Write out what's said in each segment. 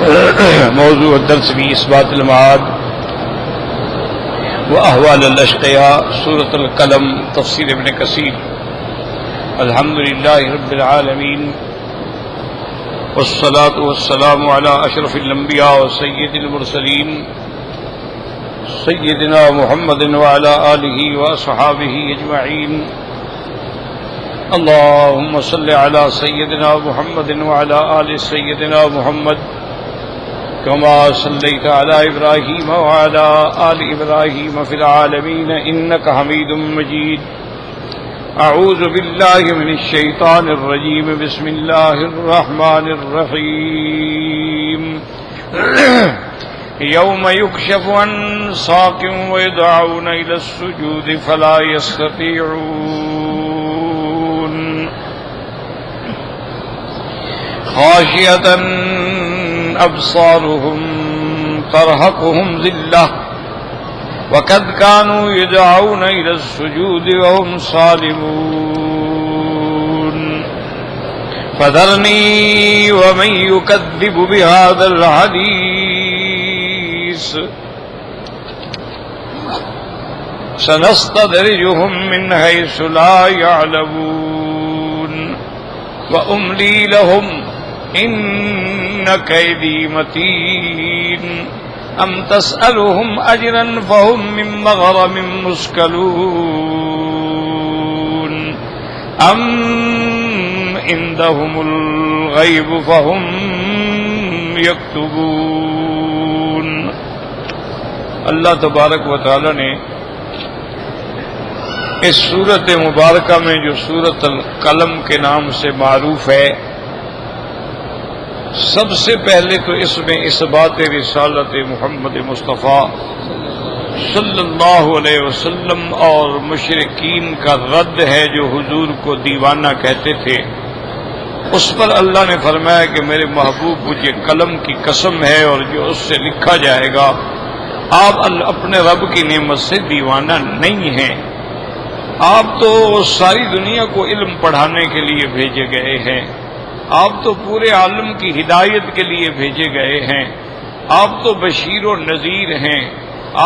موضوع الدرس بھی اثبات المعاد واحوال الاشقیاء سورۃ القلم تفسیر ابن کثیر. الحمد للہ رب العالمین والصلاة والسلام علی اشرف الانبیاء وسید المرسلین سیدنا محمد وعلی آلہ واصحابہ اجمعین. اللهم صل على سيدنا محمد وعلى آل سيدنا محمد كما صليت على إبراهيم وعلى آل إبراهيم في العالمين إنك حميد مجيد. أعوذ بالله من الشيطان الرجيم. بسم الله الرحمن الرحيم. يوم يكشف عن ساق ويدعون إلى السجود فلا يستطيعون خاشعة أبصارهم ترهقهم ذلة وقد كانوا يدعون إلى السجود وهم سالمون. فذرني ومن يكذب بهذا الحديث سنستدرجهم من حيث لا يعلمون وأملي لهم إن كيدي متين. أم تسألهم أجرا فهم من مغرم مثقلون أم عندهم الغيب فهم يكتبون. اللہ تبارک و تعالی نے اس سورت مبارکہ میں جو سورت القلم کے نام سے معروف ہے، سب سے پہلے تو اس میں اثبات رسالت محمد مصطفیٰ صلی اللہ علیہ وسلم اور مشرکین کا رد ہے جو حضور کو دیوانہ کہتے تھے. اس پر اللہ نے فرمایا کہ میرے محبوب مجھے قلم کی قسم ہے اور جو اس سے لکھا جائے گا. آپ اپنے رب کی نعمت سے دیوانہ نہیں ہیں. آپ تو ساری دنیا کو علم پڑھانے کے لیے بھیجے گئے ہیں. آپ تو پورے عالم کی ہدایت کے لیے بھیجے گئے ہیں. آپ تو بشیر و نذیر ہیں.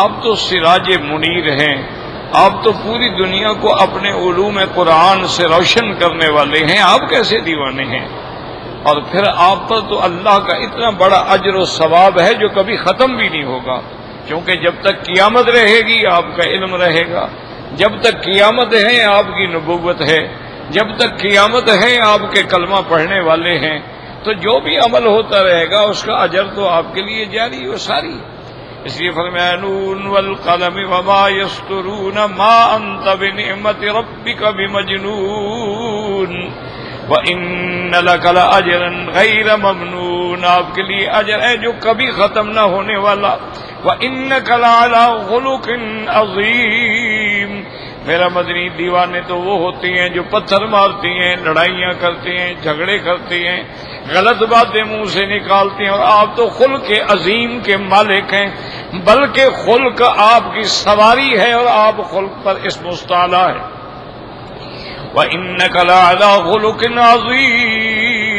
آپ تو سراج منیر ہیں. آپ تو پوری دنیا کو اپنے علوم قرآن سے روشن کرنے والے ہیں. آپ کیسے دیوانے ہیں؟ اور پھر آپ پر تو اللہ کا اتنا بڑا اجر و ثواب ہے جو کبھی ختم بھی نہیں ہوگا، کیونکہ جب تک قیامت رہے گی آپ کا علم رہے گا. جب تک قیامت ہے آپ کی نبوت ہے. جب تک قیامت ہے آپ کے کلمہ پڑھنے والے ہیں. تو جو بھی عمل ہوتا رہے گا اس کا اجر تو آپ کے لیے جاری و ساری. اس لیے فرمایا نون والقلم وما یسطرون ما انت بنعمت ربک بمجنون وان لک لاجرا غیر ممنون. آپ کے لیے اجر ہے جو کبھی ختم نہ ہونے والا. وانک لعلی خلق عظیم. میرا مدنی دیوانے تو وہ ہوتے ہیں جو پتھر مارتی ہیں، لڑائیاں کرتے ہیں، جھگڑے کرتے ہیں، غلط باتیں منہ سے نکالتے ہیں. اور آپ تو خلق عظیم کے مالک ہیں، بلکہ خلق آپ کی سواری ہے اور آپ خلق پر اس مستعلی ہے. وَإِنَّكَ لَعَلَىٰ خُلُقٍ عَظِيمٍ.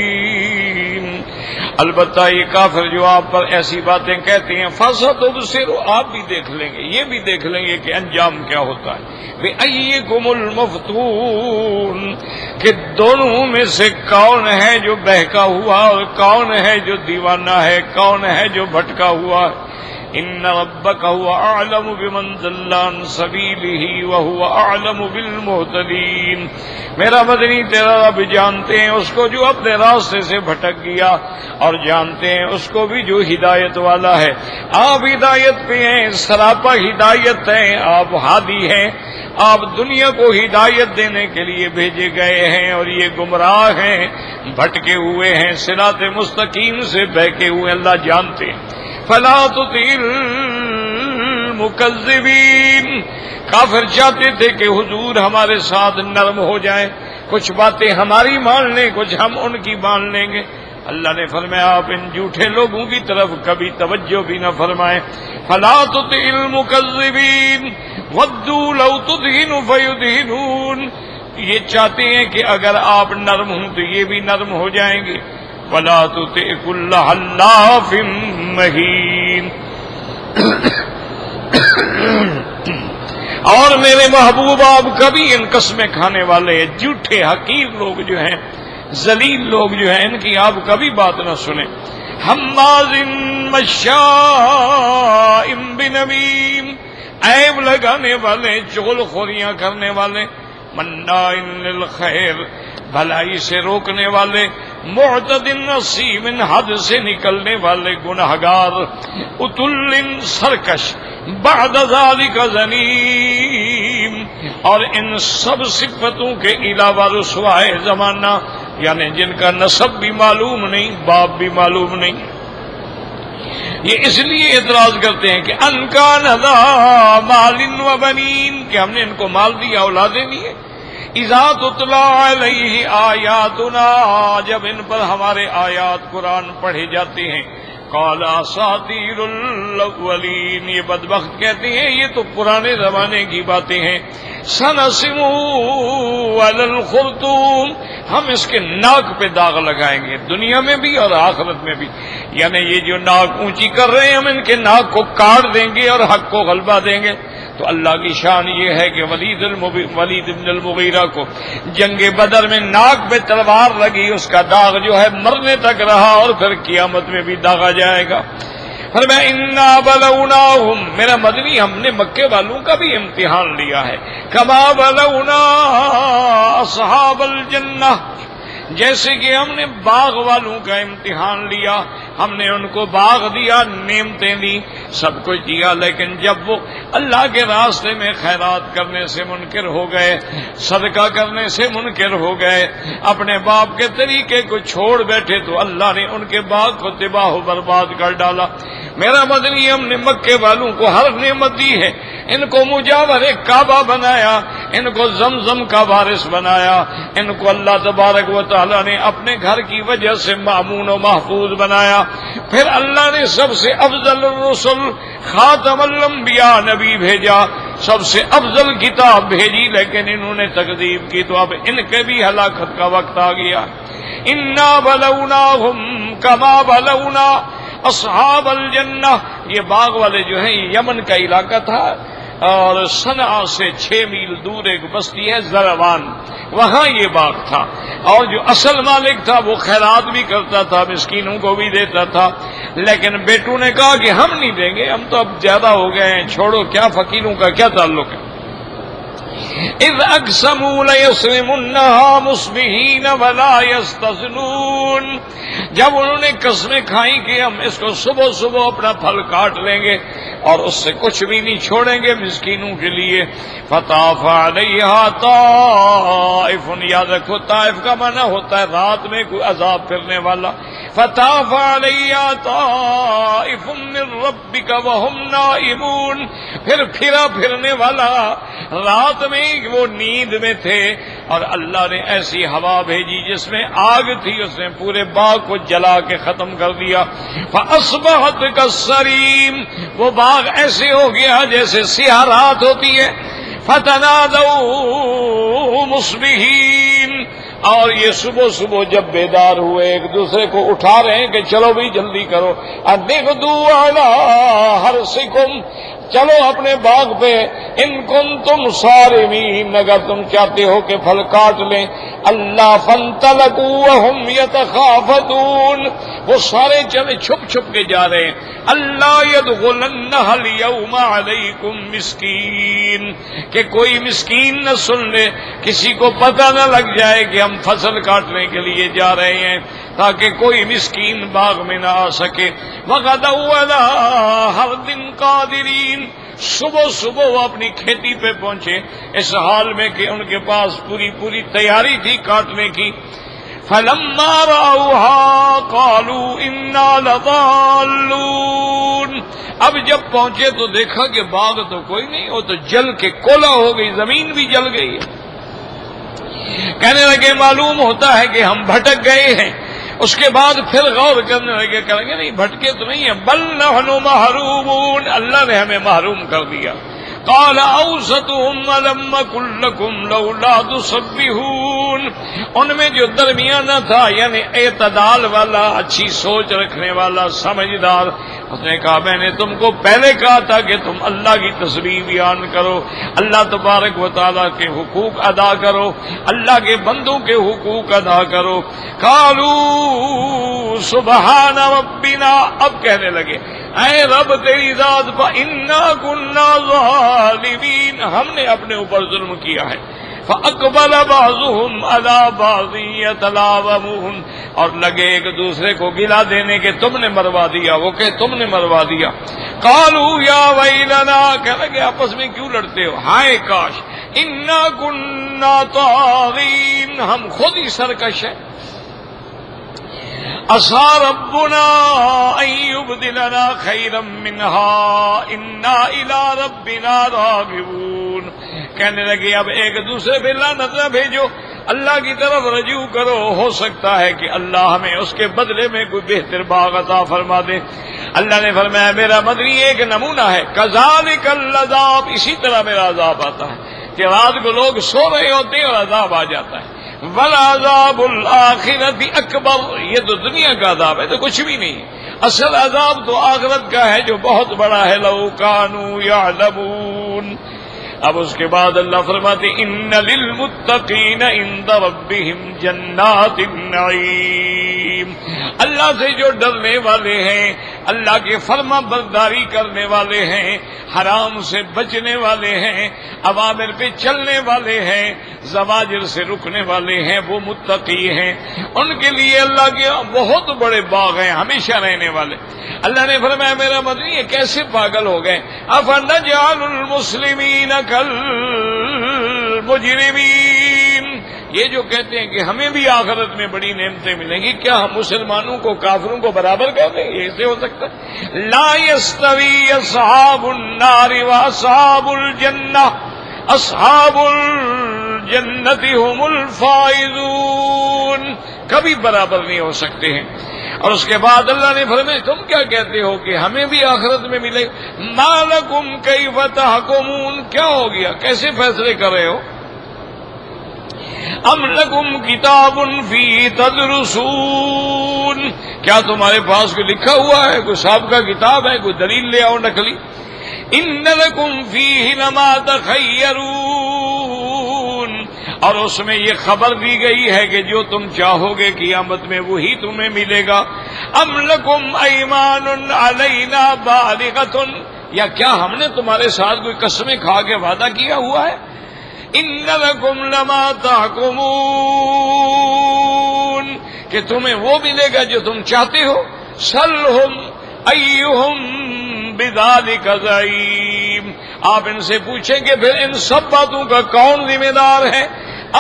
البتہ یہ کافر جو آپ پر ایسی باتیں کہتے ہیں فَسَتُبْصِرُ، آپ بھی دیکھ لیں گے، یہ بھی دیکھ لیں گے کہ انجام کیا ہوتا ہے. بِأَيِّكُمُ الْمَفْتُونُ، کہ دونوں میں سے کون ہے جو بہکا ہوا اور کون ہے جو دیوانہ ہے، کون ہے جو بھٹکا ہوا ہے. ان ربک هو اعلم بمن ضل عن سبیلہ وهو اعلم بالمہتدین. میرا مدنی تیرا رب جانتے ہیں اس کو جو اپنے راستے سے بھٹک گیا، اور جانتے ہیں اس کو بھی جو ہدایت والا ہے. آپ ہدایت پہ ہیں، سراپا ہدایت ہیں، آپ ہادی ہیں. آپ دنیا کو ہدایت دینے کے لیے بھیجے گئے ہیں اور یہ گمراہ ہیں، بھٹکے ہوئے ہیں، صراط مستقیم سے بہکے ہوئے. اللہ جانتے ہیں. فلا تطع المکذبین. کافر چاہتے تھے کہ حضور ہمارے ساتھ نرم ہو جائیں، کچھ باتیں ہماری مان لیں، کچھ ہم ان کی مان لیں گے. اللہ نے فرمایا آپ ان جھوٹے لوگوں کی طرف کبھی توجہ بھی نہ فرمائیں. فلا تطع المکذبین ودوا لو تدہن فیدہنون. یہ چاہتے ہیں کہ اگر آپ نرم ہوں تو یہ بھی نرم ہو جائیں گے، ولا تطع كل حلاف مہین۔ اور میرے محبوب آپ کبھی ان قسمیں کھانے والے جھوٹے حقیر لوگ جو ہیں، ذلیل لوگ جو ہیں، ان کی آپ کبھی بات نہ سنیں۔ حماز مشاء بنمیم، عیب لگانے والے، چغل خوریاں کرنے والے، مناع للخیر، بھلائی سے روکنے والے، معتد نصیب، حد سے نکلنے والے گنہگار، عتل سرکش، بعد ذلک زنیم، اور ان سب صفتوں کے علاوہ رسوائے زمانہ، یعنی جن کا نسب بھی معلوم نہیں، باپ بھی معلوم نہیں۔ یہ اس لیے اعتراض کرتے ہیں کہ ان کان ذا مال و بنین، کہ ہم نے ان کو مال دیا، اولادیں دی ہیں۔ اذا تتلی علیہ آیاتنا، جب ان پر ہمارے آیات قرآن پڑھے جاتے ہیں، قال اساطیر الاولین، یہ بدبخت کہتے ہیں یہ تو پرانے زمانے کی باتیں ہیں۔ سنسمو علی الخرطوم، ہم اس کے ناک پہ داغ لگائیں گے، دنیا میں بھی اور آخرت میں بھی، یعنی یہ جو ناک اونچی کر رہے ہیں ہم ان کے ناک کو کاٹ دیں گے اور حق کو غلبہ دیں گے۔ تو اللہ کی شان یہ ہے کہ ولید بن المغیرہ کو جنگ بدر میں ناک پہ تلوار لگی، اس کا داغ جو ہے مرنے تک رہا، اور پھر قیامت میں بھی داغا جائے گا۔ فرمایا انا بلوناہم، میرا مدنی ہم نے مکے والوں کا بھی امتحان لیا ہے، کما بلونا اصحاب الجنہ، جیسے کہ ہم نے باغ والوں کا امتحان لیا، ہم نے ان کو باغ دیا، نعمتیں دی، سب کچھ دیا، لیکن جب وہ اللہ کے راستے میں خیرات کرنے سے منکر ہو گئے، صدقہ کرنے سے منکر ہو گئے، اپنے باپ کے طریقے کو چھوڑ بیٹھے، تو اللہ نے ان کے باغ کو تباہ و برباد کر ڈالا۔ میرا مدنی ہم نے مکے والوں کو ہر نعمت دی ہے، ان کو مجاور کعبہ بنایا، ان کو زمزم کا وارث بنایا، ان کو اللہ تبارک و تعالی نے اپنے گھر کی وجہ سے مامون و محفوظ بنایا۔ پھر اللہ نے سب سے افضل الرسل خاتم الانبیاء نبی بھیجا، سب سے افضل کتاب بھیجی، لیکن انہوں نے تکذیب کی، تو اب ان کے بھی ہلاکت کا وقت آ گیا۔ انا بلوناہم کما بلونا اصحاب الجنہ، یہ باغ والے جو ہیں یہ یمن کا علاقہ تھا، اور صنعاء سے 6 میل دور ایک بستی ہے زروان، وہاں یہ باغ تھا، اور جو اصل مالک تھا وہ خیرات بھی کرتا تھا، مسکینوں کو بھی دیتا تھا، لیکن بیٹوں نے کہا کہ ہم نہیں دیں گے، ہم تو اب زیادہ ہو گئے ہیں، چھوڑو، کیا فقیروں کا کیا تعلق ہے۔ اذ اقسموا لیصرمنها مصبحین ولا یستثنون، جب انہوں نے قسمیں کھائیں کہ ہم اس کو صبح صبح اپنا پھل کاٹ لیں گے اور اس سے کچھ بھی نہیں چھوڑیں گے مسکینوں کے لیے۔ فطاف علیہا طائف، یاد رکھو طائف کا معنی ہوتا ہے رات میں کوئی عذاب پھرنے والا۔ فطاف علیہا طائف من ربک وہم نائمون، پھر پھرا پھرنے والا رات میں وہ نیند میں تھے، اور اللہ نے ایسی ہوا بھیجی جس میں آگ تھی، اس نے پورے باغ کو جلا کے ختم کر دیا۔ فاصبحت کالصریم، وہ باغ ایسے ہو گیا جیسے سیاہ رات ہوتی ہے۔ فتنادوا مصبحین، اور یہ صبح صبح جب بیدار ہوئے ایک دوسرے کو اٹھا رہے ہیں کہ چلو بھی جلدی کرو، اغدوا علی حرثکم، چلو اپنے باغ پہ، ان کنتم صارمین، اگر تم چاہتے ہو کہ پھل کاٹ لیں۔ اللہ فانطلقوا وهم يتخافتون، وہ سارے چلے چھپ چھپ کے جا رہے ہیں۔ اللہ يدخلنها اليوم علیکم مسکین، کہ کوئی مسکین نہ سن لے، کسی کو پتہ نہ لگ جائے کہ ہم فصل کاٹنے کے لیے جا رہے ہیں، تاکہ کوئی مسکین باغ میں نہ آ سکے۔ وغدوا علی حرد قادرین، صبح صبح وہ اپنی کھیتی پہ پہنچے اس حال میں کہ ان کے پاس پوری تیاری تھی کاٹنے کی۔ فلما رأوها قالوا انا لضالون، اب جب پہنچے تو دیکھا کہ باغ تو کوئی نہیں، وہ تو جل کے کولا ہو گئی، زمین بھی جل گئی ہے۔ کہنے لگے معلوم ہوتا ہے کہ ہم بھٹک گئے ہیں۔ اس کے بعد پھر غور کرنے لگے، کہیں گے نہیں بھٹکے تو نہیں ہیں، بل نحن محرومون، اللہ نے ہمیں محروم کر دیا۔ قال اوسطهم الم اقل لكم لولا تسبحون، ان میں جو درمیانہ تھا یعنی اعتدال والا، اچھی سوچ رکھنے والا، سمجھدار، اس نے کہا میں نے تم کو پہلے کہا تھا کہ تم اللہ کی تسبیح بیان کرو، اللہ تبارک و تعالیٰ کے حقوق ادا کرو، اللہ کے بندوں کے حقوق ادا کرو۔ قالوا سبحان ربنا، اب کہنے لگے اے رب تیری ذات پر، انا كنا ظالمین، ہم نے اپنے اوپر ظلم کیا ہے۔ فاقبل بعضهم على بعض يتلاومون، اور لگے ایک دوسرے کو گلا دینے کے تم نے مروا دیا، وہ کہ تم نے مروا دیا۔ قالوا یا ویلنا، کہنے لگے آپس میں کیوں لڑتے ہو، ہائے کاش، انا كنا طاغین، ہم خود ہی سرکش ہیں۔ عسى ربنا ان يبدلنا خيرا منها انا الى ربنا راغبون، کہنے لگے اب ایک دوسرے پہ لعنت نہ بھیجو، اللہ کی طرف رجوع کرو، ہو سکتا ہے کہ اللہ ہمیں اس کے بدلے میں کوئی بہتر باغ عطا فرما دے۔ اللہ نے فرمایا میرا مدنی ایک نمونہ ہے، کذالک العذاب، اسی طرح میرا عذاب آتا ہے کہ رات کو لوگ سو رہے ہوتے ہیں اور عذاب آ جاتا ہے۔ والعذاب الآخرۃ اکبر، یہ تو دنیا کا عذاب ہے تو کچھ بھی نہیں، اصل عذاب تو آخرت کا ہے جو بہت بڑا ہے۔ لو کانوا یعلمون۔ اب اس کے بعد اللہ فرماتے ان للمتقین عند ربهم جنات النعیم، اللہ سے جو ڈرنے والے ہیں، اللہ کے فرما برداری کرنے والے ہیں، حرام سے بچنے والے ہیں، اوامر پہ چلنے والے ہیں، زواجر سے رکنے والے ہیں، وہ متقی ہیں، ان کے لیے اللہ کے بہت بڑے باغ ہیں ہمیشہ رہنے والے۔ اللہ نے فرمایا میرا مدنی یہ کیسے پاگل ہو گئے، افنجعل المسلمین کالمجرمین، یہ جو کہتے ہیں کہ ہمیں بھی آخرت میں بڑی نعمتیں ملیں گی، کیا ہم مسلمانوں کو کافروں کو برابر کر دیں؟ یہ ایسے ہو سکتا ہے؟ لا یستوی اصحاب النار واصحاب الجنہ، اصحاب الجنت هم الفائزون، کبھی برابر نہیں ہو سکتے ہیں۔ اور اس کے بعد اللہ نے فرمایا تم کیا کہتے ہو کہ ہمیں بھی آخرت میں ملے، ما لکم کیف تحکمون، کیا ہو گیا، کیسے فیصلے کر رہے ہو؟ ام لکم کتاب فی تدرسون، کیا تمہارے پاس کوئی لکھا ہوا ہے، کوئی سابقہ کتاب ہے، کوئی دلیل لے آؤ نقلی۔ ان لکم فیہ لما تخیرون، اور اس میں یہ خبر دی گئی ہے کہ جو تم چاہو گے قیامت میں وہی تمہیں ملے گا۔ ام لکم ایمان علینا بالغۃ، یا کیا ہم نے تمہارے ساتھ کوئی قسمیں کھا کے وعدہ کیا ہوا ہے؟ ان لکم لما تحکمون، کہ تمہیں وہ ملے گا جو تم چاہتے ہو۔ سلہم ایہم بذالک زعیم، آپ ان سے پوچھیں کہ پھر ان سب باتوں کا کون ذمہ دار ہے؟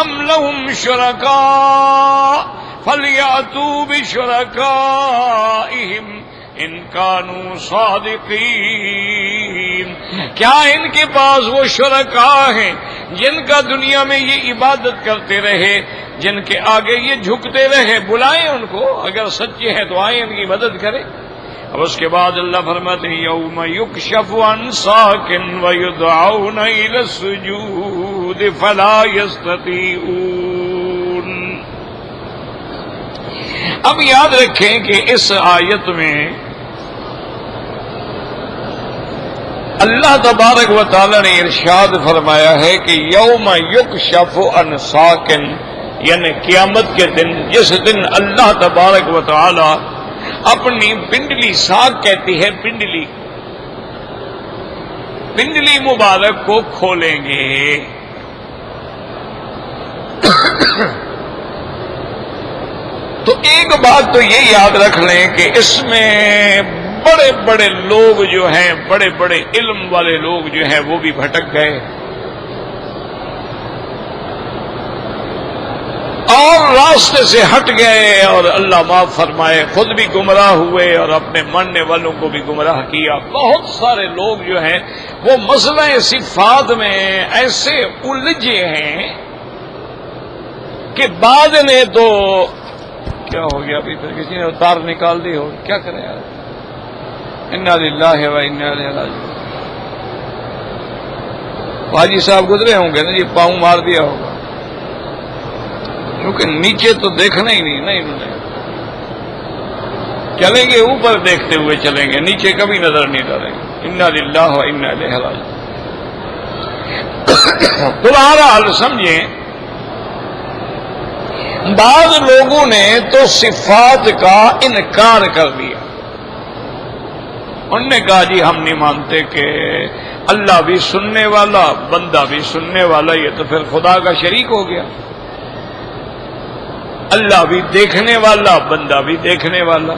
ام لہم شرکاء فلیأتوا بشرکائہم ان کانوا صادقین، کیا ان کے پاس وہ شرکاء ہیں جن کا دنیا میں یہ عبادت کرتے رہے، جن کے آگے یہ جھکتے رہے، بلائیں ان کو، اگر سچے ہیں تو آئیں ان کی مدد کریں۔ اب اس کے بعد اللہ فرماتے ہیں یوم یکشف عن ساق ویدعون الی السجود فلا یستطیعون۔ اب یاد رکھیں کہ اس آیت میں اللہ تبارک و تعالی نے ارشاد فرمایا ہے کہ یوم یکشف عن ساق، یعنی قیامت کے دن، جس دن اللہ تبارک و تعالی اپنی پنڈلی، ساق کہتی ہے پنڈلی، پنڈلی مبارک کو کھولیں گے۔ تو ایک بات تو یہ یاد رکھ لیں کہ اس میں بڑے بڑے لوگ جو ہیں، بڑے بڑے علم والے لوگ جو ہیں وہ بھی بھٹک گئے، اور راستے سے ہٹ گئے، اور اللہ معاف فرمائے خود بھی گمراہ ہوئے اور اپنے ماننے والوں کو بھی گمراہ کیا۔ بہت سارے لوگ جو ہیں وہ مسئلہ صفات میں ایسے الجھے ہیں کہ بعد نے تو کیا ہو گیا، ابھی پھر کسی نے تار نکال دی ہو، کیا کریں یار، انا للہ و انا الیہ راجعون۔ حاجی صاحب گزرے ہوں گے نا، یہ پاؤں مار دیا ہوگا، کیونکہ نیچے تو دیکھنا ہی نہیں نا انہوں نے، چلیں گے اوپر دیکھتے ہوئے چلیں گے، نیچے کبھی نظر نہیں ڈالیں گے۔ انا للہ و انا الیہ راجعون۔ تو بہرحال سمجھیں، بعض لوگوں نے تو صفات کا انکار کر دیا، انہوں نے کہا جی ہم نہیں مانتے کہ اللہ بھی سننے والا، بندہ بھی سننے والا، یہ تو پھر خدا کا شریک ہو گیا۔ اللہ بھی دیکھنے والا، بندہ بھی دیکھنے والا،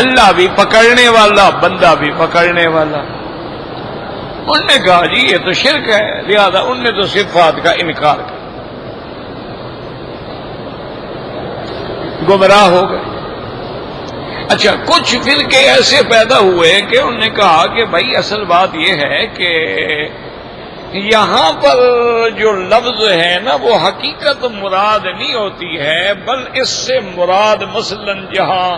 اللہ بھی پکڑنے والا، بندہ بھی پکڑنے والا۔ انہوں نے کہا جی یہ تو شرک ہے، لہذا انہوں نے تو صفات کا انکار کیا، گمراہ ہو گئے۔ اچھا، کچھ فرقے ایسے پیدا ہوئے کہ انہوں نے کہا کہ بھائی اصل بات یہ ہے کہ یہاں پر جو لفظ ہے نا وہ حقیقت مراد نہیں ہوتی ہے، بل اس سے مراد مثلا جہاں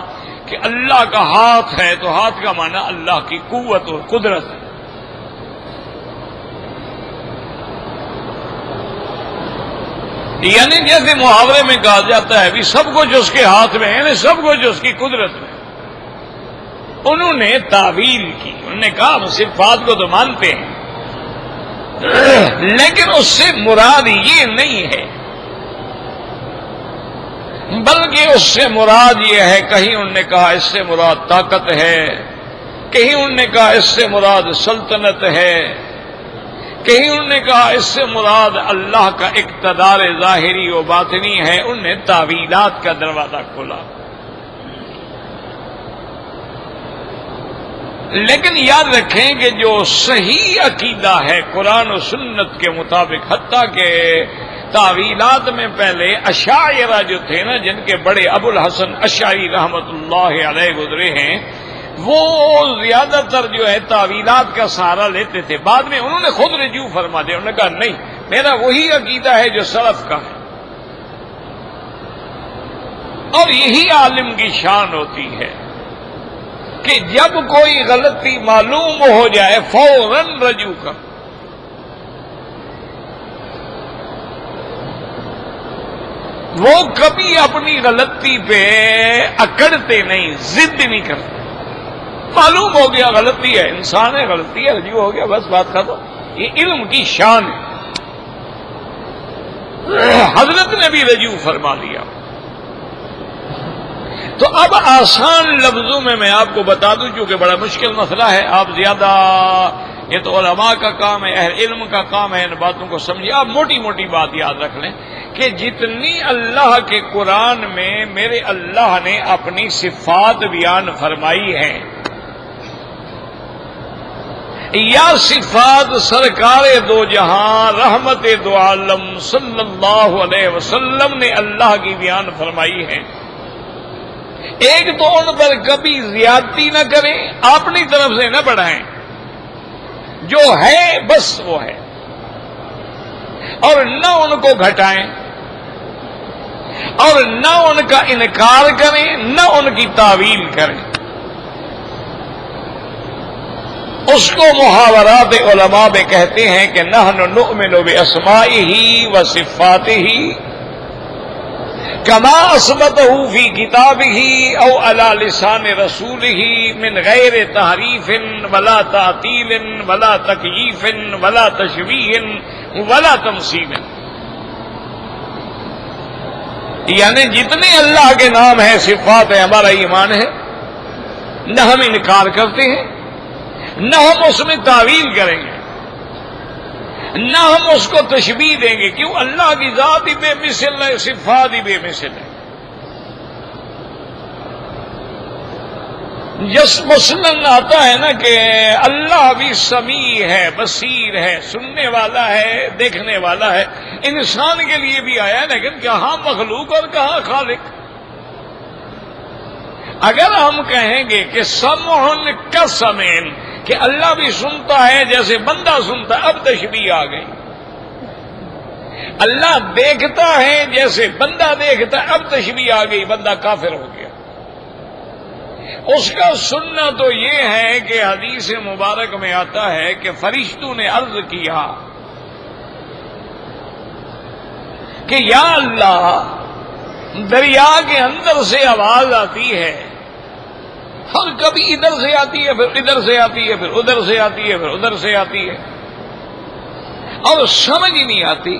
کہ اللہ کا ہاتھ ہے تو ہاتھ کا معنی اللہ کی قوت اور قدرت ہے۔ یعنی جیسے محاورے میں کہا جاتا ہے بھی سب کچھ اس کے ہاتھ میں ہے، یعنی سب کچھ اس کی قدرت میں۔ انہوں نے تعویل کی، انہوں نے کہا ہم صفات کو تو مانتے ہیں لیکن اس سے مراد یہ نہیں ہے، بلکہ اس سے مراد یہ ہے، کہیں انہوں نے کہا اس سے مراد طاقت ہے، کہیں انہوں نے کہا اس سے مراد سلطنت ہے، کہیں انہوں نے کہا اس سے مراد اللہ کا اقتدار ظاہری و باطنی ہے۔ انہوں نے تعویلات کا دروازہ کھولا۔ لیکن یاد رکھیں کہ جو صحیح عقیدہ ہے قرآن و سنت کے مطابق، حتیٰ کہ تعویلات میں پہلے اشاعرہ جو تھے نا، جن کے بڑے ابو الحسن اشعری رحمت اللہ علیہ گزرے ہیں، وہ زیادہ تر جو ہے تعویلات کا سہارا لیتے تھے۔ بعد میں انہوں نے خود رجوع فرما دیا، انہوں نے کہا نہیں، میرا وہی عقیدہ ہے جو سلف کا ہے، اور یہی عالم کی شان ہوتی ہے کہ جب کوئی غلطی معلوم ہو جائے فوراً رجوع کر۔ وہ کبھی اپنی غلطی پہ اکڑتے نہیں، ضد نہیں کرتے۔ معلوم ہو گیا غلطی ہے، انسان ہے، غلطی ہے، رجوع ہو گیا، بس بات ختم۔ یہ علم کی شان ہے۔ حضرت نے بھی رجوع فرما لیا۔ تو اب آسان لفظوں میں آپ کو بتا دوں، چونکہ بڑا مشکل مسئلہ ہے، آپ زیادہ، یہ تو علماء کا کام ہے، اہل علم کا کام ہے ان باتوں کو سمجھیے۔ آپ موٹی موٹی بات یاد رکھ لیں کہ جتنی اللہ کے قرآن میں میرے اللہ نے اپنی صفات بیان فرمائی ہیں، یا صفات سرکار دو جہاں رحمت دو عالم صلی اللہ علیہ وسلم نے اللہ کی بیان فرمائی ہے، ایک تو ان پر کبھی زیادتی نہ کریں، اپنی طرف سے نہ بڑھائیں، جو ہے بس وہ ہے، اور نہ ان کو گھٹائیں، اور نہ ان کا انکار کریں، نہ ان کی تعویل کریں۔ اس کو محاورات علماء میں کہتے ہیں کہ نحن نؤمن باسمائہ وصفاتہ کما اثبتہ فی کتابہ او علی لسان رسولہ من غیر تحریف ولا تعطیل ولا تکییف ولا تشبیہ ولا تمثیل۔ یعنی جتنے اللہ کے نام ہیں، صفات ہیں، ہمارا ایمان ہے، نہ ہم انکار کرتے ہیں، نہ ہم اس میں تعویل کریں گے، نہ ہم اس کو تشبیہ دیں گے۔ کیوں؟ اللہ کی ذات ہی بے مثل ہے، صفات ہی بے مثل ہے۔ جس مثلاً آتا ہے نا کہ اللہ بھی سمیع ہے، بصیر ہے، سننے والا ہے، دیکھنے والا ہے، انسان کے لیے بھی آیا ہے، لیکن کہاں مخلوق اور کہاں خالق۔ اگر ہم کہیں گے کہ سمع کسمع، کہ اللہ بھی سنتا ہے جیسے بندہ سنتا ہے، اب تشبیہ آ گئی۔ اللہ دیکھتا ہے جیسے بندہ دیکھتا ہے، اب تشبیہ آ گئی، بندہ کافر ہو گیا۔ اس کا سننا تو یہ ہے کہ حدیث مبارک میں آتا ہے کہ فرشتوں نے عرض کیا کہ یا اللہ، دریا کے اندر سے آواز آتی ہے، اور کبھی ادھر سے آتی ہے، پھر ادھر سے آتی ہے، پھر ادھر سے آتی ہے، پھر ادھر سے آتی ہے، اور سمجھ ہی نہیں آتی۔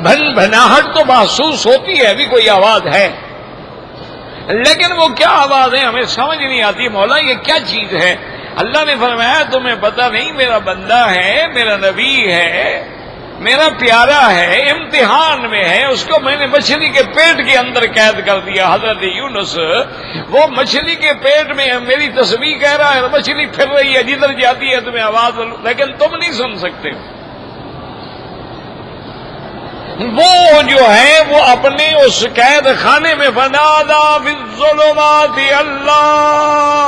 بھن بھناہٹ تو محسوس ہوتی ہے، ابھی کوئی آواز ہے، لیکن وہ کیا آواز ہے ہمیں سمجھ نہیں آتی۔ مولا یہ کیا چیز ہے؟ اللہ نے فرمایا تمہیں پتہ نہیں، میرا بندہ ہے، میرا نبی ہے، میرا پیارا ہے، امتحان میں ہے، اس کو میں نے مچھلی کے پیٹ کے اندر قید کر دیا۔ حضرت یونس وہ مچھلی کے پیٹ میں ہے، میری تسبیح کہہ رہا ہے، مچھلی پھر رہی ہے، جدھر جاتی ہے تمہیں آواز، لیکن تم نہیں سن سکتے۔ وہ جو ہے وہ اپنے اس قید خانے میں فنادا فی الظلمات اللہ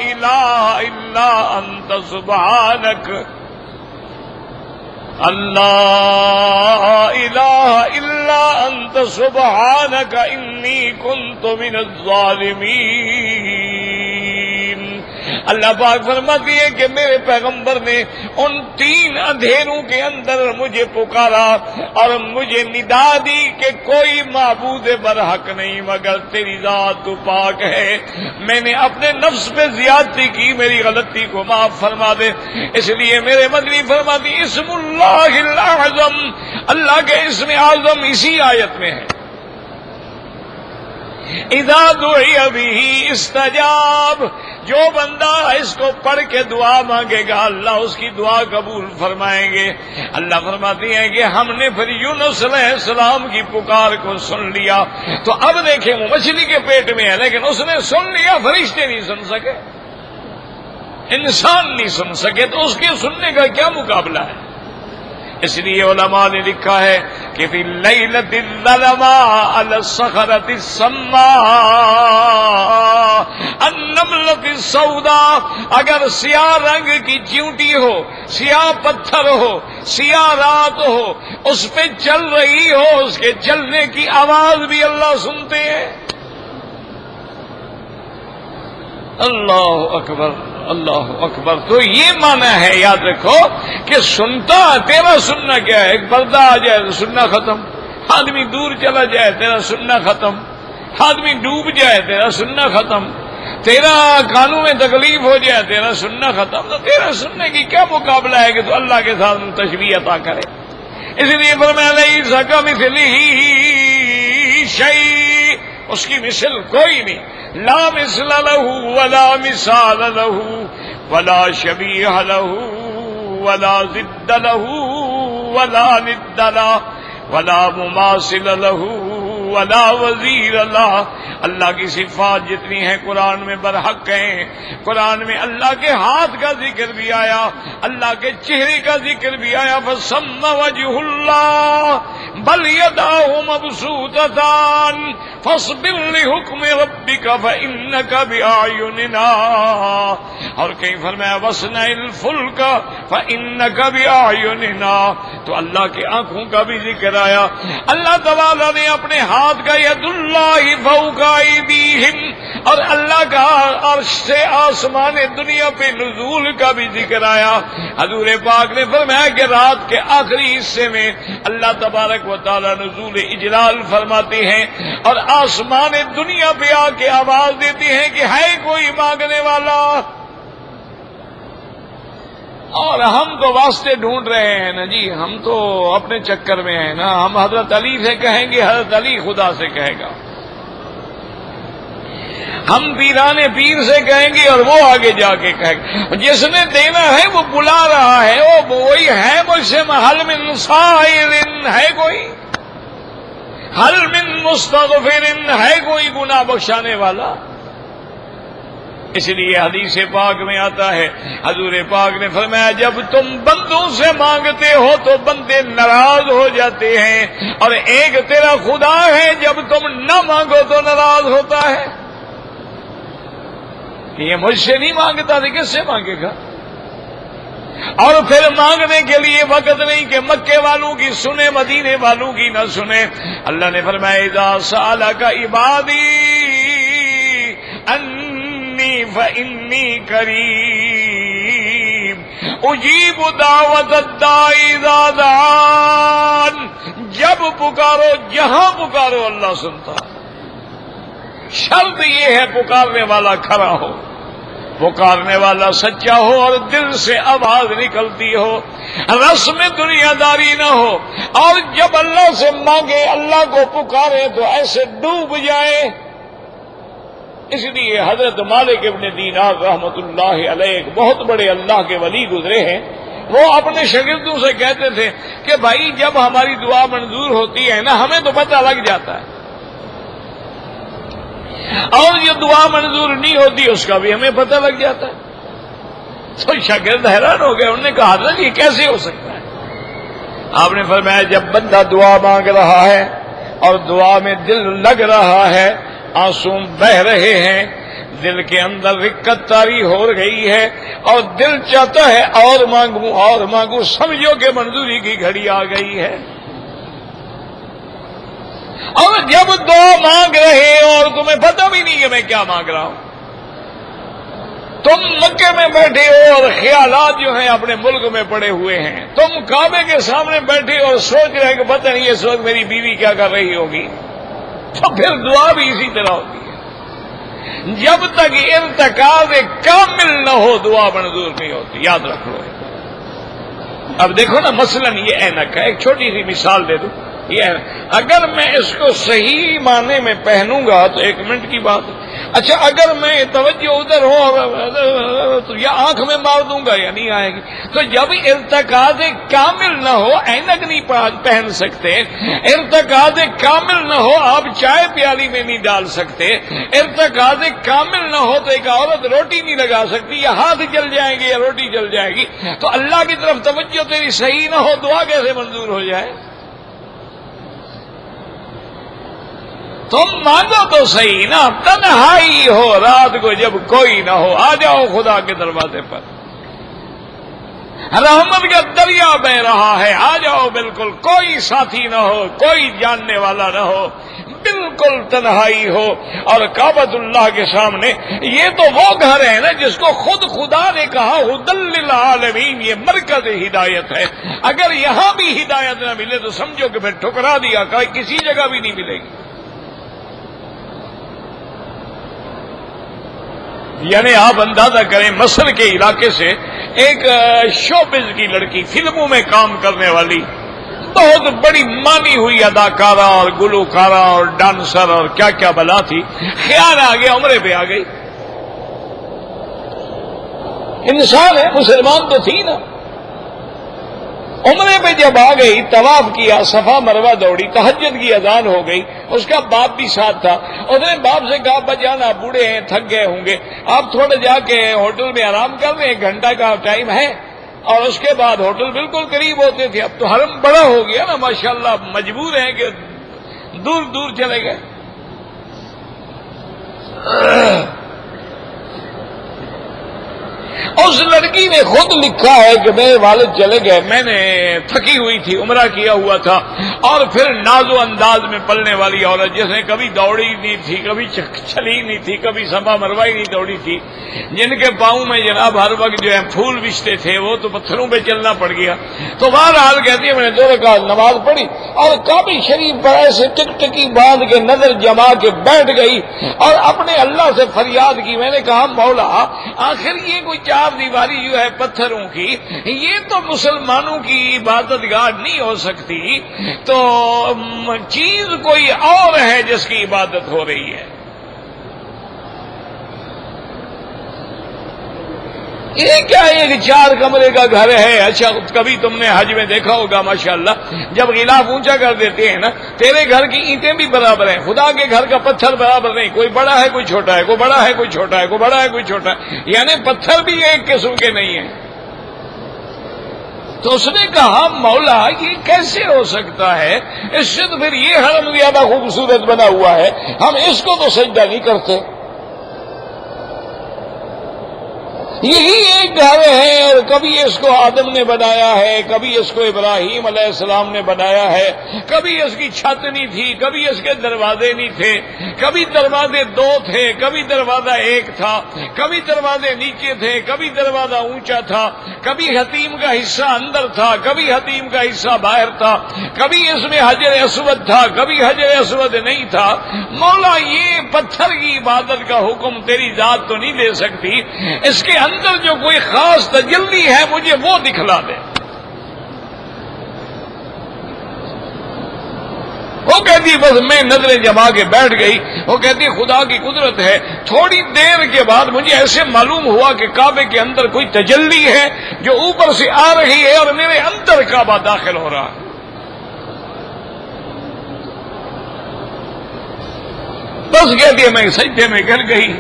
الہ الا انت سبحانک، اللہ الہ الا انت سبحانک انی کنت من الظالمین۔ اللہ پاک فرماتی ہے کہ میرے پیغمبر نے ان 3 اندھیروں کے اندر مجھے پکارا اور مجھے ندا دی کہ کوئی معبود برحق نہیں مگر تیری ذات تو پاک ہے، میں نے اپنے نفس پہ زیادتی کی، میری غلطی کو معاف فرما دے۔ اس لیے میرے مدنی فرماتی اسم اللہ الاعظم، اللہ کے اسم اعظم اسی آیت میں ہے، اذا دعی بہ استجاب، جو بندہ اس کو پڑھ کے دعا مانگے گا اللہ اس کی دعا قبول فرمائیں گے۔ اللہ فرماتی ہے کہ ہم نے پھر یونس علیہ السلام کی پکار کو سن لیا، تو اب دیکھیں وہ مچھلی کے پیٹ میں ہے لیکن اس نے سن لیا، فرشتے نہیں سن سکے، انسان نہیں سن سکے، تو اس کے سننے کا کیا مقابلہ ہے؟ اس لیے علماء نے لکھا ہے کہ فی اللیلۃ الظلماء علی الصخرۃ السماء النملۃ السوداء، اگر سیاہ رنگ کی چیونٹی ہو، سیاہ پتھر ہو، سیاہ رات ہو، اس پہ چل رہی ہو، اس کے چلنے کی آواز بھی اللہ سنتے ہیں۔ اللہ اکبر، اللہ اکبر۔ تو یہ معنی ہے، یاد رکھو کہ سنتا، تیرا سننا کیا ہے؟ ایک پردہ آ جائے تو سننا ختم، آدمی دور چلا جائے تیرا سننا ختم، آدمی ڈوب جائے تیرا سننا ختم، تیرا کانوں میں تکلیف ہو جائے تیرا سننا ختم۔ تو تیرا سننے کی کیا مقابلہ ہے کہ تو اللہ کے ساتھ تشبیہ عطا کرے؟ اس لیے فرمایا لیس کمثلہ شیء، اس کی مثل کوئی نہیں، لا مثل له ولا مثال له ولا شبیہ له ولا ضد له ولا ند له ولا مماثل له ولا وزیر له۔ اللہ کی صفات جتنی ہیں قرآن میں برحق ہیں۔ قرآن میں اللہ کے ہاتھ کا ذکر بھی آیا، اللہ کے چہرے کا ذکر بھی آیا، فسم وجہ اللہ بل یداہ مبسوطتان فاصبر لحکم ربک فانک باعیننا، اور کہیں فرمایا واصنع الفلک فانک باعیننا۔ تو اللہ کی آنکھوں کا بھی ذکر آیا، اللہ تعالی نے اپنے ہاتھ کا ید اللہ فوق ایدیہم، اور اللہ کا عرش سے آسمان دنیا پہ نزول کا بھی ذکر آیا۔ حضور پاک نے فرمایا کہ رات کے آخری حصے میں اللہ تبارک و تعالی نزول اجلال فرماتے ہیں اور آسمان دنیا پہ آ کے آواز دیتی ہیں کہ ہے کوئی مانگنے والا، اور ہم تو واسطے ڈھونڈ رہے ہیں نا جی، ہم تو اپنے چکر میں ہیں نا، ہم حضرت علی سے کہیں گے، حضرت علی خدا سے کہے گا، ہم پیران پیر سے کہیں گے اور وہ آگے جا کے کہے گا، جس نے دینا ہے وہ بلا رہا ہے، وہ وہی ہے مجھ سے، حل من سائل، ہے کوئی حل من مستغفر، ہے کوئی گناہ بخشانے والا؟ اس لیے حدیث پاک میں آتا ہے، حضور پاک نے فرمایا جب تم بندوں سے مانگتے ہو تو بندے ناراض ہو جاتے ہیں، اور ایک تیرا خدا ہے جب تم نہ مانگو تو ناراض ہوتا ہے۔ یہ مجھ سے نہیں مانگتا تو کس سے مانگے گا؟ اور پھر مانگنے کے لیے وقت نہیں کہ مکے والوں کی سنے مدینے والوں کی نہ سنے. اللہ نے فرمایا اذا سألک عبادی انی فانی قریب اجیب دعوت الداعی اذا دعان. جب پکارو جہاں پکارو اللہ سنتا. شرط یہ ہے پکارنے والا کھڑا ہو, پکارنے والا سچا ہو اور دل سے آواز نکلتی ہو, رسم دنیا داری نہ ہو. اور جب اللہ سے مانگے اللہ کو پکارے تو ایسے ڈوب جائے. اس لیے حضرت مالک ابن دینار رحمت اللہ علیہ ایک بہت بڑے اللہ کے ولی گزرے ہیں. وہ اپنے شاگردوں سے کہتے تھے کہ بھائی جب ہماری دعا منظور ہوتی ہے نا ہمیں تو پتہ لگ جاتا ہے, اور جو دعا منظور نہیں ہوتی اس کا بھی ہمیں پتہ لگ جاتا ہے. تو شاگرد حیران ہو گئے. انہوں نے کہا حضرت یہ کیسے ہو سکتا ہے؟ آپ نے فرمایا جب بندہ دعا مانگ رہا ہے اور دعا میں دل لگ رہا ہے, آنسو بہ رہے ہیں, دل کے اندر رکت طاری ہو گئی ہے اور دل چاہتا ہے اور مانگوں, سمجھو کہ منظوری کی گھڑی آ گئی ہے. اور جب دعا مانگ رہے ہو اور تمہیں پتہ بھی نہیں کہ میں کیا مانگ رہا ہوں, تم مکے میں بیٹھے ہو اور خیالات جو ہیں اپنے ملک میں پڑے ہوئے ہیں, تم کعبے کے سامنے بیٹھے اور سوچ رہے کہ پتہ نہیں اس وقت میری بیوی کیا کر رہی ہوگی, تو پھر دعا بھی اسی طرح ہوتی ہے. جب تک ارتکاز کامل نہ ہو دعا منظور نہیں ہوتی, یاد رکھ لو. اب دیکھو نا مثلا یہ اینک ہے, ایک چھوٹی سی مثال دے دوں. یہ اگر میں اس کو صحیح معنی میں پہنوں گا تو 1 منٹ کی بات ہے. اچھا اگر میں توجہ ادھر ہو تو یا آنکھ میں مار دوں گا یا نہیں آئے گی. تو جب ارتکاز کامل نہ ہو اینک نہیں پہن سکتے, ارتکاز کامل نہ ہو آپ چائے پیالی میں نہیں ڈال سکتے, ارتکاز کامل نہ ہو تو ایک عورت روٹی نہیں لگا سکتی, یا ہاتھ جل جائیں گے یا روٹی جل جائے گی. تو اللہ کی طرف توجہ تیری صحیح نہ ہو دعا کیسے منظور ہو جائے؟ تم مانگو تو صحیح نا, تنہائی ہو رات کو جب کوئی نہ ہو, آ جاؤ خدا کے دروازے پر, رحمت کا دریا بہ رہا ہے, آ جاؤ. بالکل کوئی ساتھی نہ ہو, کوئی جاننے والا نہ ہو, بالکل تنہائی ہو اور کعبۃ اللہ کے سامنے. یہ تو وہ گھر ہے نا جس کو خود خدا نے کہا ھدی للعالمین, یہ مرکز ہدایت ہے. اگر یہاں بھی ہدایت نہ ملے تو سمجھو کہ پھر ٹھکرا دیا, کسی جگہ بھی نہیں ملے گی. یعنی آپ اندازہ کریں مصر کے علاقے سے ایک شوبز کی لڑکی, فلموں میں کام کرنے والی, بہت بڑی مانی ہوئی اداکارہ اور گلوکارہ اور ڈانسر اور کیا کیا بلا تھی, خیال آ گیا عمرے پہ آ گئی. انسان ہے, مسلمان تو تھی نا. عمرے پہ جب آ گئی, طواف کیا, صفا مروہ دوڑی, تہجد کی اذان ہو گئی. اس کا باپ بھی ساتھ تھا. اس نے باپ سے کہا بجان آپ بوڑھے ہیں, تھک گئے ہوں گے, آپ تھوڑا جا کے ہوٹل میں آرام کر لیں, 1 گھنٹہ کا ٹائم ہے. اور اس کے بعد ہوٹل بالکل قریب ہوتے تھے. اب تو حرم بڑا ہو گیا نا ماشاءاللہ, مجبور ہیں کہ دور دور چلے گئے. اس لڑکی نے خود لکھا ہے کہ میرے والد چلے گئے, میں نے تھکی ہوئی تھی, عمرہ کیا ہوا تھا, اور پھر ناز و انداز میں پلنے والی عورت, جس نے کبھی دوڑی نہیں تھی, کبھی چلی نہیں تھی, کبھی صفا مروہ ہی نہیں دوڑی تھی, جن کے پاؤں میں جناب ہر وقت جو ہے پھول بچتے تھے, وہ تو پتھروں پہ چلنا پڑ گیا. تو بہرحال کہتی ہے میں نے 2 رکعت نماز پڑھی اور کعبہ شریف پر ایسے ٹکٹکی باندھ کے نظر جما کے بیٹھ گئی اور اپنے اللہ سے فریاد کی. میں نے کہا مولا آخر یہ کوئی 4 دیواری جو ہے پتھروں کی, یہ تو مسلمانوں کی عبادت گاہ نہیں ہو سکتی, تو چیز کوئی اور ہے جس کی عبادت ہو رہی ہے. یہ کیا ایک 4 کمرے کا گھر ہے؟ اچھا کبھی تم نے حج میں دیکھا ہوگا ماشاءاللہ, جب غلاف اونچا کر دیتے ہیں نا, تیرے گھر کی اینٹیں بھی برابر ہیں, خدا کے گھر کا پتھر برابر نہیں, کوئی بڑا ہے کوئی چھوٹا ہے, کوئی بڑا ہے کوئی چھوٹا ہے, کوئی بڑا ہے کوئی چھوٹا ہے, یعنی پتھر بھی ایک قسم کے نہیں ہیں. تو اس نے کہا مولا یہ کیسے ہو سکتا ہے, اس سے تو پھر یہ حرم زیادہ خوبصورت بنا ہوا ہے, ہم اس کو تو سجدہ نہیں کرتے. یہی ایک گھر ہے، اور کبھی اس کو آدم نے بنایا ہے، کبھی اس کو ابراہیم علیہ السلام نے بنایا ہے، کبھی اس کی چھت نہیں تھی، کبھی اس کے دروازے نہیں تھے، کبھی دروازے دو تھے، کبھی دروازہ ایک تھا، کبھی دروازے نیچے تھے، کبھی دروازہ اونچا تھا، کبھی حتیم کا حصہ اندر تھا، کبھی حتیم کا حصہ باہر تھا، کبھی اس میں حجر اسود تھا، کبھی حجر اسود نہیں تھا۔ مولا یہ پتھر کی عبادت کا حکم تیری ذات تو نہیں دے سکتی، اس کے اندر جو کوئی خاص تجلی ہے مجھے وہ دکھلا دے۔ وہ کہتی بس میں نظریں جما کے بیٹھ گئی، وہ کہتی خدا کی قدرت ہے، تھوڑی دیر کے بعد مجھے ایسے معلوم ہوا کہ کعبے کے اندر کوئی تجلی ہے جو اوپر سے آ رہی ہے اور میرے اندر کعبہ داخل ہو رہا ہے۔ بس کہتی ہے میں سجدے میں گر گئی،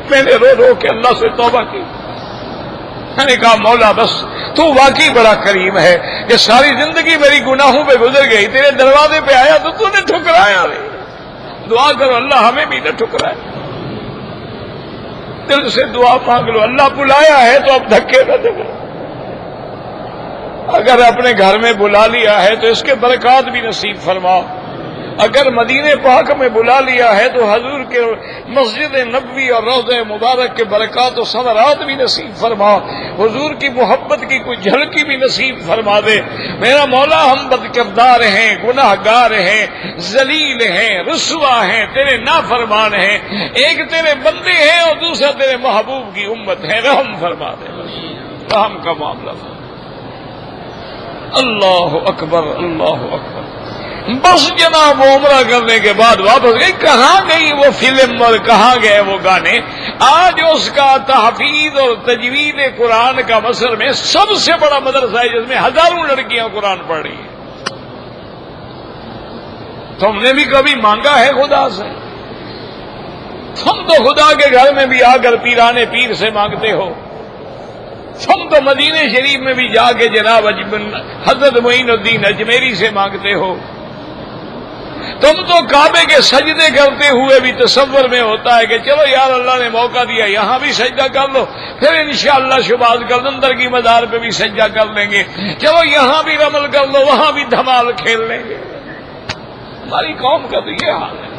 میں نے رو رو کے اللہ سے توبہ کی، میں نے کہا مولا بس تو واقعی بڑا کریم ہے کہ ساری زندگی میری گناہوں پہ گزر گئی، تیرے دروازے پہ آیا تو نے ٹھکرایا نہیں، دعا کرو اللہ ہمیں بھی نہ ٹھکرائے، دل سے دعا مانگ لو، اللہ بلایا ہے تو اب دھکے نہ دے، اگر اپنے گھر میں بلا لیا ہے تو اس کے برکات بھی نصیب فرماؤ، اگر مدینے پاک میں بلا لیا ہے تو حضور کے مسجد نبوی اور روضہ مبارک کے برکات و ثمرات بھی نصیب فرما، حضور کی محبت کی کوئی جھلکی بھی نصیب فرما دے۔ میرا مولا ہم بدکردار ہیں، گناہ گار ہیں، ذلیل ہیں، رسوا ہیں، تیرے نافرمان ہیں، ایک تیرے بندے ہیں اور دوسرا تیرے محبوب کی امت ہے، رحم فرما دے، رحم کا معاملہ فرما۔ اللہ اکبر اللہ اکبر۔ بس جناب عمرہ کرنے کے بعد واپس گئی، کہاں گئی وہ فلم اور کہاں گئے وہ گانے؟ آج اس کا تحفیظ اور تجوید قرآن کا مصر میں سب سے بڑا مدرسہ ہے جس میں ہزاروں لڑکیاں قرآن پڑھ رہی ہیں۔ تم نے بھی کبھی مانگا ہے خدا سے؟ تم تو خدا کے گھر میں بھی آ کر پیرانے پیر سے مانگتے ہو، تم تو مدینے شریف میں بھی جا کے جناب حضرت معین الدین اجمیری سے مانگتے ہو، تم تو کعبے کے سجدے کرتے ہوئے بھی تصور میں ہوتا ہے کہ چلو یار اللہ نے موقع دیا یہاں بھی سجدہ کر لو، پھر انشاءاللہ شباز کلندر کی مزار پہ بھی سجدہ کر لیں گے، چلو یہاں بھی رمل کر لو وہاں بھی دھمال کھیل لیں گے۔ ہماری قوم کا تو یہ حال ہے،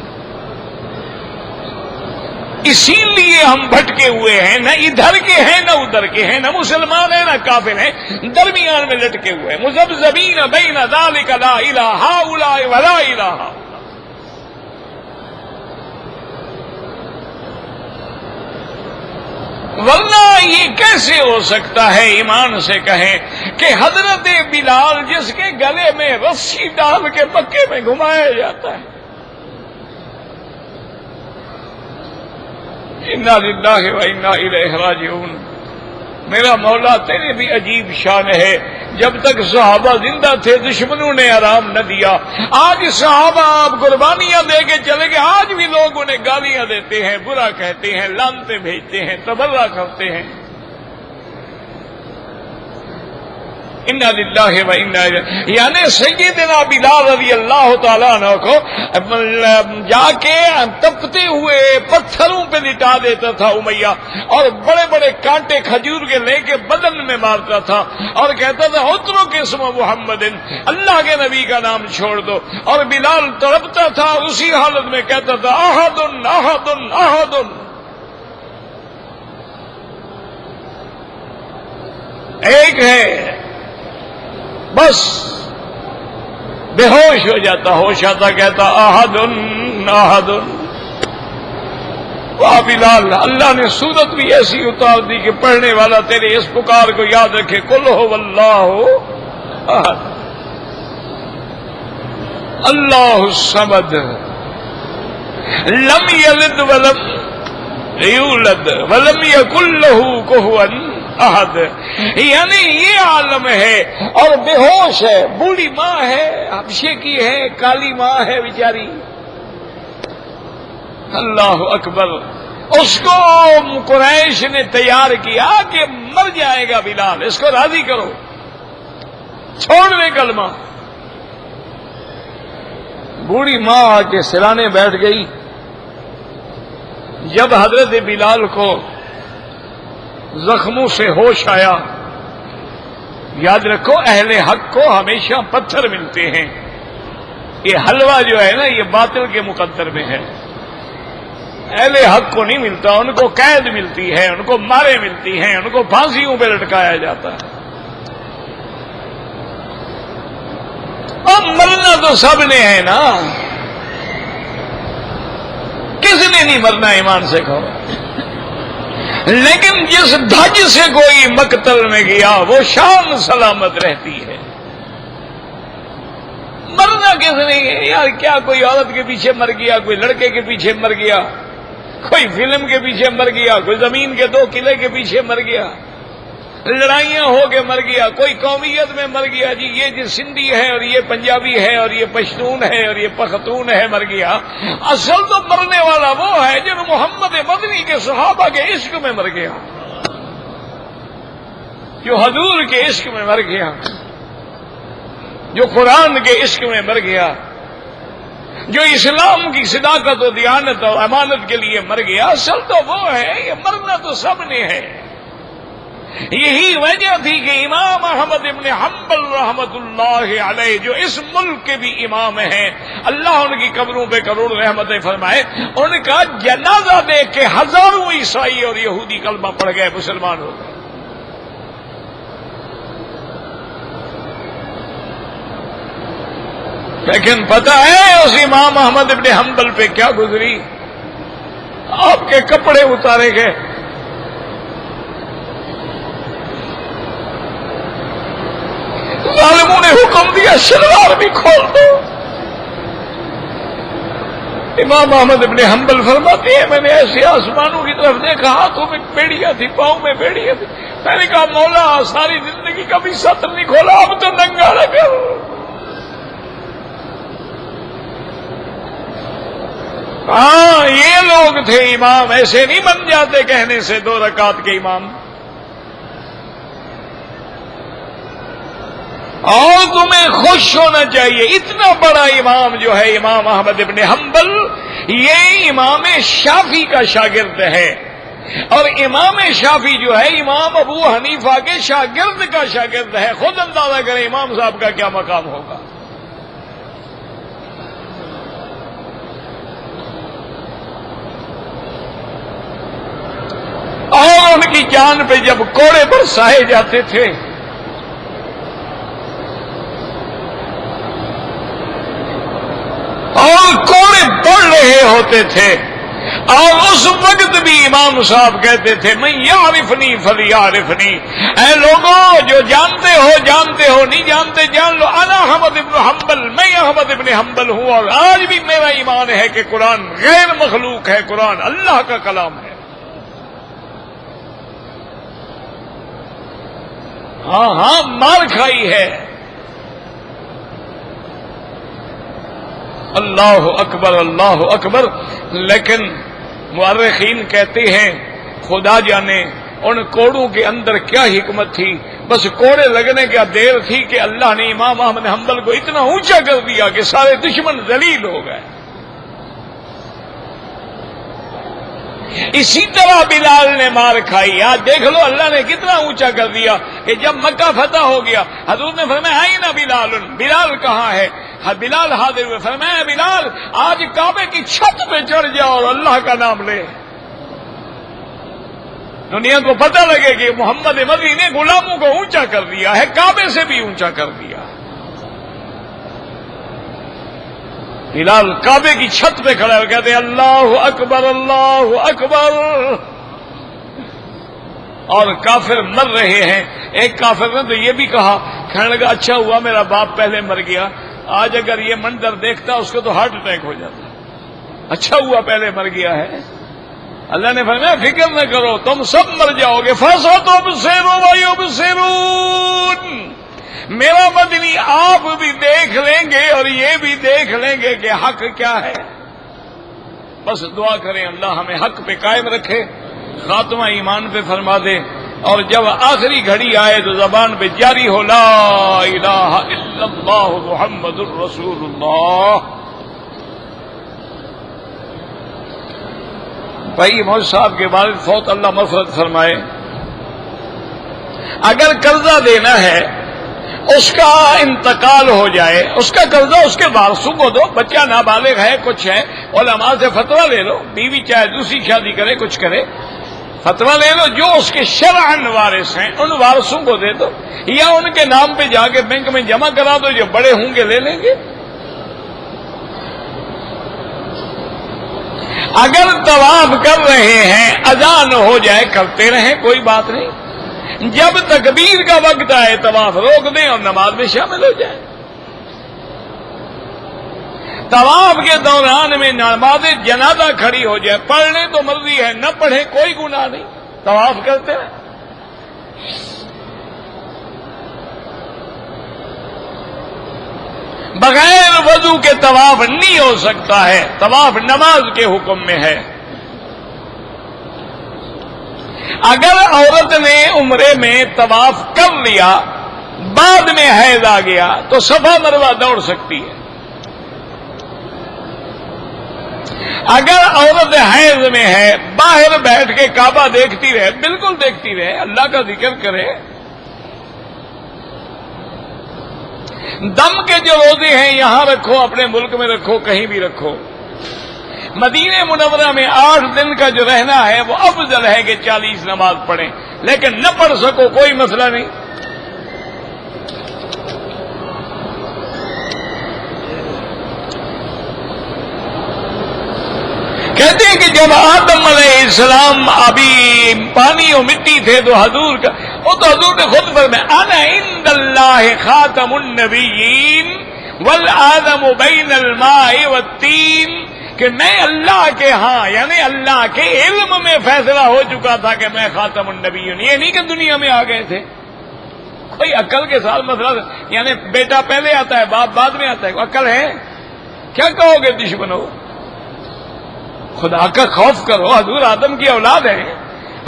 اسی لیے ہم بھٹکے ہوئے ہیں، نہ ادھر کے ہیں نہ ادھر کے ہیں، نہ مسلمان ہیں نہ کافر ہیں، درمیان میں لٹکے ہوئے ہیں، مذبذبین بین ذلک لا الہ ہؤلاء ولا الہ۔ ورنہ یہ کیسے ہو سکتا ہے ایمان سے کہیں کہ حضرت بلال جس کے گلے میں رسی ڈال کے مکے میں گھمایا جاتا ہے، انا للہ و انا الیہ راجعون۔ میرا مولا تیرے بھی عجیب شان ہے، جب تک صحابہ زندہ تھے دشمنوں نے آرام نہ دیا، آج صحابہ آپ قربانیاں دے کے چلے گئے، آج بھی لوگ انہیں گالیاں دیتے ہیں، برا کہتے ہیں، لعنتیں بھیجتے ہیں، تبرہ کرتے ہیں۔ انا للہ و انا الیہ، یعنی سیدنا بلال رضی اللہ تعالیٰ عنہ کو جا کے تپتے ہوئے پتھروں پہ لٹا دیتا تھا امیہ، اور بڑے بڑے کانٹے کھجور کے لے کے بدن میں مارتا تھا اور کہتا تھا اترک اسم محمد، اللہ کے نبی کا نام چھوڑ دو، اور بلال تڑپتا تھا اور اسی حالت میں کہتا تھا احد احد احد، ایک ہے، بس بے ہوش ہو جاتا، ہوش آتا کہتا احد احد۔ واہ بلال، اللہ نے سورت بھی ایسی اتار دی کہ پڑھنے والا تیرے اس پکار کو یاد رکھے، قل هو اللہ احد اللہ الصمد لم یلد ولم یولد ولم یکن له کفوا احد، یعنی یہ عالم ہے اور بے ہوش ہے، بوڑھی ماں ہے، حبشے کی ہے، کالی ماں ہے بیچاری، اللہ اکبر۔ اس کو قریش نے تیار کیا کہ مر جائے گا بلال، اس کو راضی کرو، چھوڑ دے کلمہ۔ بوڑھی ماں آ کے سرانے بیٹھ گئی۔ جب حضرت بلال کو زخموں سے ہوش آیا. یاد رکھو اہل حق کو ہمیشہ پتھر ملتے ہیں. یہ حلوہ جو ہے نا یہ باطل کے مقدر میں ہے. اہل حق کو نہیں ملتا، ان کو قید ملتی ہے، ان کو مارے ملتی ہیں، ان کو پھانسیوں پہ لٹکایا جاتا ہے. اب مرنا تو سب نے ہے نا، کس نے نہیں مرنا ایمان سے کہو. لیکن جس دھج سے کوئی مقتل میں گیا وہ شان سلامت رہتی ہے. مرنا کس نے یار، کیا کوئی عورت کے پیچھے مر گیا، کوئی لڑکے کے پیچھے مر گیا، کوئی فلم کے پیچھے مر گیا، کوئی زمین کے 2 قلعے کے پیچھے مر گیا، لڑائیاں ہو کے مر گیا، کوئی قومیت میں مر گیا، جی یہ جو سندھی ہے اور یہ پنجابی ہے اور یہ پشتون ہے اور یہ پختون ہے مر گیا. اصل تو مرنے والا وہ ہے جو محمد مدنی کے صحابہ کے عشق میں مر گیا، جو حضور کے عشق میں مر گیا، جو قرآن کے عشق میں مر گیا، جو اسلام کی صداقت و دیانت اور امانت کے لیے مر گیا. اصل تو وہ ہے، یہ مرنا تو سب نے ہے. یہی وجہ تھی کہ امام احمد ابن حنبل رحمت اللہ علیہ جو اس ملک کے بھی امام ہیں، اللہ ان کی قبروں پہ کروڑ رحمتیں فرمائے، ان کا جنازہ دیکھ کے ہزاروں عیسائی اور یہودی کلمہ پڑھ گئے، مسلمان ہو گئے. لیکن پتہ ہے اس امام احمد ابن حنبل پہ کیا گزری؟ آپ کے کپڑے اتارے گئے، ظالموں نے حکم دیا شلوار بھی کھول دو. امام احمد ابن حنبل فرماتے ہیں میں نے ایسے آسمانوں کی طرف دیکھا، ہاتھوں میں بیڑیاں تھی، پاؤں میں بیڑیاں تھی. میں نے کہا مولا ساری زندگی کبھی سطر نہیں کھولا، اب تو ننگا رکھا. ہاں یہ لوگ تھے امام، ایسے نہیں بن جاتے کہنے سے 2 رکعت کے امام. اور تمہیں خوش ہونا چاہیے، اتنا بڑا امام جو ہے امام احمد ابن حنبل، یہ امام شافعی کا شاگرد ہے. اور امام شافعی جو ہے امام ابو حنیفہ کے شاگرد کا شاگرد ہے. خود اندازہ کریں امام صاحب کا کیا مقام ہوگا. اور ان کی جان پہ جب کوڑے برسائے جاتے تھے اور کوڑے پڑ رہے ہوتے تھے، اور اس وقت بھی امام صاحب کہتے تھے میں یعرفنی فلیعرفنی، اے لوگوں جو جانتے ہو نہیں جانتے جان لو، انا احمد ابن حنبل، میں احمد ابن حنبل ہوں. اور آج بھی میرا ایمان ہے کہ قرآن غیر مخلوق ہے، قرآن اللہ کا کلام ہے. ہاں مار کھائی ہے. اللہ اکبر اللہ اکبر. لیکن مورخین کہتے ہیں خدا جانے ان کوڑوں کے اندر کیا حکمت تھی. بس کوڑے لگنے کا دیر تھی کہ اللہ نے امام احمد حنبل کو اتنا اونچا کر دیا کہ سارے دشمن ذلیل ہو گئے. اسی طرح بلال نے مار کھائی. آج دیکھ لو اللہ نے کتنا اونچا کر دیا کہ جب مکہ فتح ہو گیا حضور نے فرمایا آئی نا بلال، بلال کہاں ہے؟ بلال حاضر ہوئے. فرمایا بلال آج کعبے کی چھت پہ چڑھ جاؤ اور اللہ کا نام لے، دنیا کو پتہ لگے کہ محمد مدنی نے غلاموں کو اونچا کر دیا ہے، کعبے سے بھی اونچا کر دیا. بلال کعبے کی چھت پہ کھڑے ہو کہتے اللہ اکبر اللہ اکبر. اور کافر مر رہے ہیں. ایک کافر نے تو یہ بھی کہا، کہنے لگا اچھا ہوا میرا باپ پہلے مر گیا، آج اگر یہ منظر دیکھتا اس کو تو ہارٹ اٹیک ہو جاتا. اچھا ہوا پہلے مر گیا ہے. اللہ نے فرمایا فکر نہ کرو تم سب مر جاؤ گے. فَسَتُبْصِرُ وَيُبْصِرُونَ. میرا مدنی آپ بھی دیکھ لیں گے اور یہ بھی دیکھ لیں گے کہ حق کیا ہے. بس دعا کریں اللہ ہمیں حق پہ قائم رکھے، خاتمہ ایمان پہ فرما دے، اور جب آخری گھڑی آئے تو زبان پہ جاری ہو لا الہ الا اللہ محمد الرسول اللہ. بھائی مولوی صاحب کے والد فوت، اللہ مغفرت فرمائے. اگر قرضہ دینا ہے اس کا انتقال ہو جائے، اس کا قرضہ اس کے وارثوں کو دو، بچہ نابالغ ہے کچھ ہے، علماء سے فتویٰ لے لو، بیوی چاہے دوسری شادی کرے کچھ کرے، فتویٰ لے لو، جو اس کے شرعاً وارث ہیں ان وارثوں کو دے دو، یا ان کے نام پہ جا کے بینک میں جمع کرا دو، جو بڑے ہوں گے لے لیں گے۔ اگر طواف کر رہے ہیں اذان ہو جائے کرتے رہیں، کوئی بات نہیں، جب تکبیر کا وقت آئے طواف روک دیں اور نماز میں شامل ہو جائیں۔ طواف کے دوران میں نماز جنازہ کھڑی ہو جائے، پڑھنے تو مرضی ہے، نہ پڑھیں کوئی گناہ نہیں، طواف کرتے ہیں۔ بغیر وضو کے طواف نہیں ہو سکتا ہے، طواف نماز کے حکم میں ہے۔ اگر عورت نے عمرے میں طواف کر لیا، بعد میں حیض آ گیا تو صفا مروہ دوڑ سکتی ہے۔ اگر عورت حیض میں ہے، باہر بیٹھ کے کعبہ دیکھتی رہے، بالکل دیکھتی رہے، اللہ کا ذکر کرے۔ دم کے جو روزے ہیں یہاں رکھو، اپنے ملک میں رکھو، کہیں بھی رکھو۔ مدینہ منورہ میں 8 دن کا جو رہنا ہے وہ افضل ہے کہ 40 نماز پڑھیں، لیکن نہ پڑھ سکو کوئی مسئلہ نہیں۔ کہتے ہیں کہ جب آدم علیہ السلام ابھی پانی اور مٹی تھے تو حضور کا، وہ تو حضور نے خود فرمایا انا عند اللہ خاتم النبیین والآدم بین الماء والطین، کہ میں اللہ کے ہاں یعنی اللہ کے علم میں فیصلہ ہو چکا تھا کہ میں خاتم النبیین، یہ نہیں کہ دنیا میں آ گئے تھے۔ کوئی عقل کے ساتھ مسئلہ، یعنی بیٹا پہلے آتا ہے باپ بعد میں آتا ہے، عقل ہے؟ کیا کہو گے دشمنوں؟ خدا کا خوف کرو، حضور آدم کی اولاد ہے،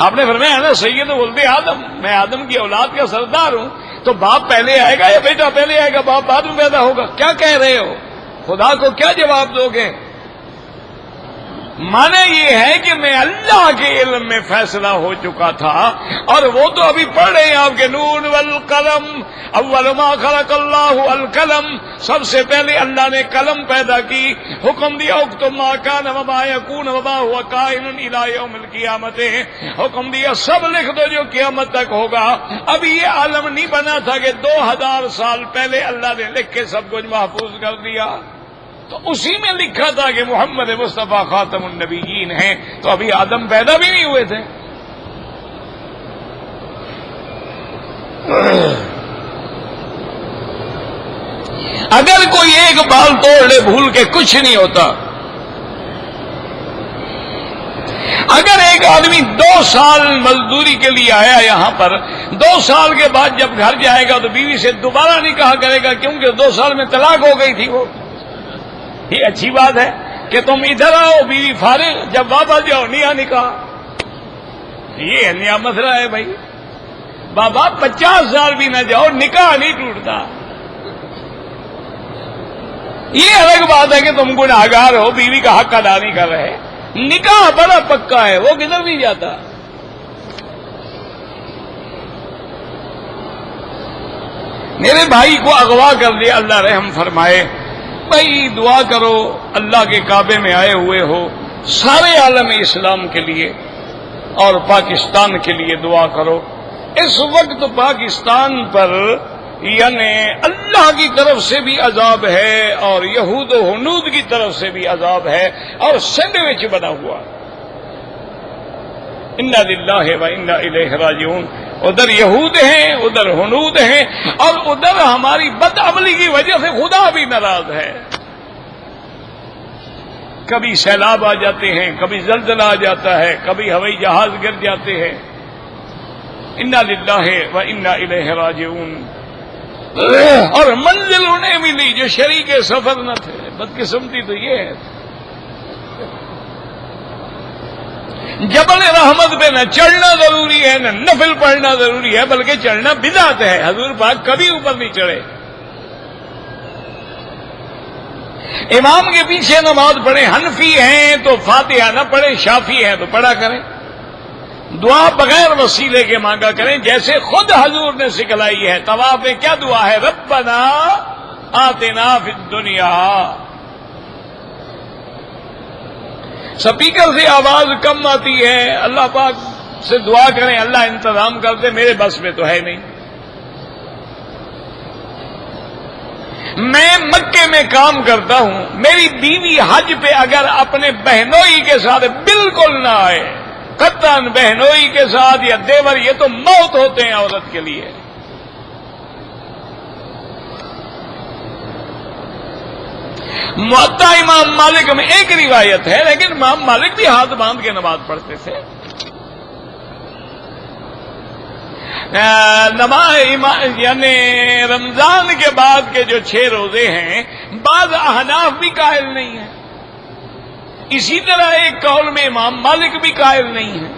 آپ نے فرمایا نا سید ولد آدم، میں آدم کی اولاد کا سردار ہوں، تو باپ پہلے آئے گا یا بیٹا پہلے آئے گا؟ باپ بعد میں پیدا ہوگا؟ کیا کہہ رہے ہو؟ خدا کو کیا جواب دو گے؟ مانے یہ ہے کہ میں اللہ کے علم میں فیصلہ ہو چکا تھا، اور وہ تو ابھی پڑھ رہے ہیں آپ کے نون والقلم، اول ما خلق اللہ القلم، سب سے پہلے اللہ نے قلم پیدا کی، حکم دیا اکتب ما کان وما یکون وما هو کائن الی یوم القیامت، حکم دیا سب لکھ دو جو قیامت تک ہوگا۔ ابھی یہ عالم نہیں بنا تھا کہ 2000 سال پہلے اللہ نے لکھ کے سب کچھ محفوظ کر دیا، تو اسی میں لکھا تھا کہ محمد مصطفیٰ خاتم النبیین ہیں، تو ابھی آدم پیدا بھی نہیں ہوئے تھے۔ اگر کوئی ایک بال توڑ لے بھول کے کچھ نہیں ہوتا۔ اگر ایک آدمی 2 سال مزدوری کے لیے آیا یہاں پر، 2 سال کے بعد جب گھر جائے گا تو بیوی سے دوبارہ نکاح کرے گا، کیونکہ 2 سال میں طلاق ہو گئی تھی وہ۔ یہ اچھی بات ہے کہ تم ادھر آؤ بیوی فارغ، جب واپس جاؤ نیا نکاح، یہ نیا مسئلہ ہے بھائی۔ بابا 50 سال بھی نہ جاؤ نکاح نہیں ٹوٹتا۔ یہ الگ بات ہے کہ تم گناہگار ہو، بیوی کا حق ادا نہیں کر رہے، نکاح بڑا پکا ہے، وہ کدھر نہیں جاتا۔ میرے بھائی کو اغوا کر دیا، اللہ رحم فرمائے۔ بھائی دعا کرو، اللہ کے کعبے میں آئے ہوئے ہو، سارے عالم اسلام کے لیے اور پاکستان کے لیے دعا کرو۔ اس وقت پاکستان پر یعنی اللہ کی طرف سے بھی عذاب ہے اور یہود و ہنود کی طرف سے بھی عذاب ہے، اور سینڈوچ بنا ہوا۔ انا للہ و انا الیہ راجعون۔ ادھر یہود ہیں، ادھر ہنود ہیں، اور ادھر ہماری بدعملی کی وجہ سے خدا بھی ناراض ہے۔ کبھی سیلاب آ جاتے ہیں، کبھی زلزلہ آ جاتا ہے، کبھی ہوائی جہاز گر جاتے ہیں۔ انا للہ و انا الیہ راجعون۔ اور منزل انہیں ملی جو شریک سفر نہ تھے۔ بدقسمتی تو یہ ہے، جبل رحمت پہ نہ چڑھنا ضروری ہے، نہ نفل پڑھنا ضروری ہے، بلکہ چڑھنا بدعت ہے۔ حضور پاک کبھی اوپر نہیں چڑھے۔ امام کے پیچھے نماز پڑھیں، حنفی ہیں تو فاتحہ نہ پڑھیں، شافی ہیں تو پڑھا کریں۔ دعا بغیر وسیلے کے مانگا کریں، جیسے خود حضور نے سکھلائی ہے۔ طواف میں کیا دعا ہے؟ ربنا آتنا فی الدنیا۔ سپیکر سے آواز کم آتی ہے، اللہ پاک سے دعا کریں اللہ انتظام کر دے، میرے بس میں تو ہے نہیں۔ میں مکے میں کام کرتا ہوں، میری بیوی حج پہ اگر اپنے بہنوئی کے ساتھ بالکل نہ آئے، قطعاً بہنوئی کے ساتھ یا دیور، یہ تو موت ہوتے ہیں عورت کے لیے۔ معطا امام مالک میں ایک روایت ہے، لیکن امام مالک بھی ہاتھ باندھ کے نماز پڑھتے تھے۔ یعنی رمضان کے بعد کے جو 6 روزے ہیں، بعض احناف بھی قائل نہیں ہیں، اسی طرح ایک قول میں امام مالک بھی قائل نہیں ہے،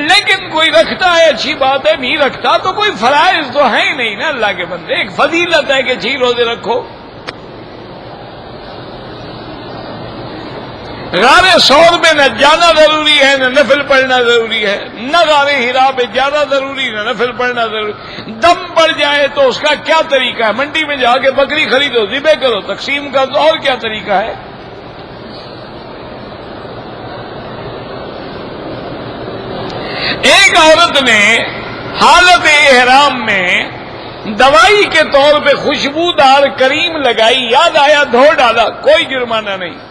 لیکن کوئی رکھتا ہے اچھی بات ہے، نہیں رکھتا تو کوئی فرائض تو ہے ہی نہیں نا اللہ کے بندے۔ ایک فضیلت ہے کہ 6 روزے رکھو۔ غار سور میں نہ جانا ضروری ہے، نہ نفل پڑھنا ضروری ہے، نہ غار ہرا پہ جانا ضروری، نہ نفل پڑھنا ضروری۔ دم پڑ جائے تو اس کا کیا طریقہ ہے؟ منڈی میں جا کے بکری خریدو، ذبح کرو، تقسیم کر دو، اور کیا طریقہ ہے؟ ایک عورت نے حالت احرام میں دوائی کے طور پہ خوشبودار کریم لگائی، یاد آیا دھو ڈالا، کوئی جرمانہ نہیں۔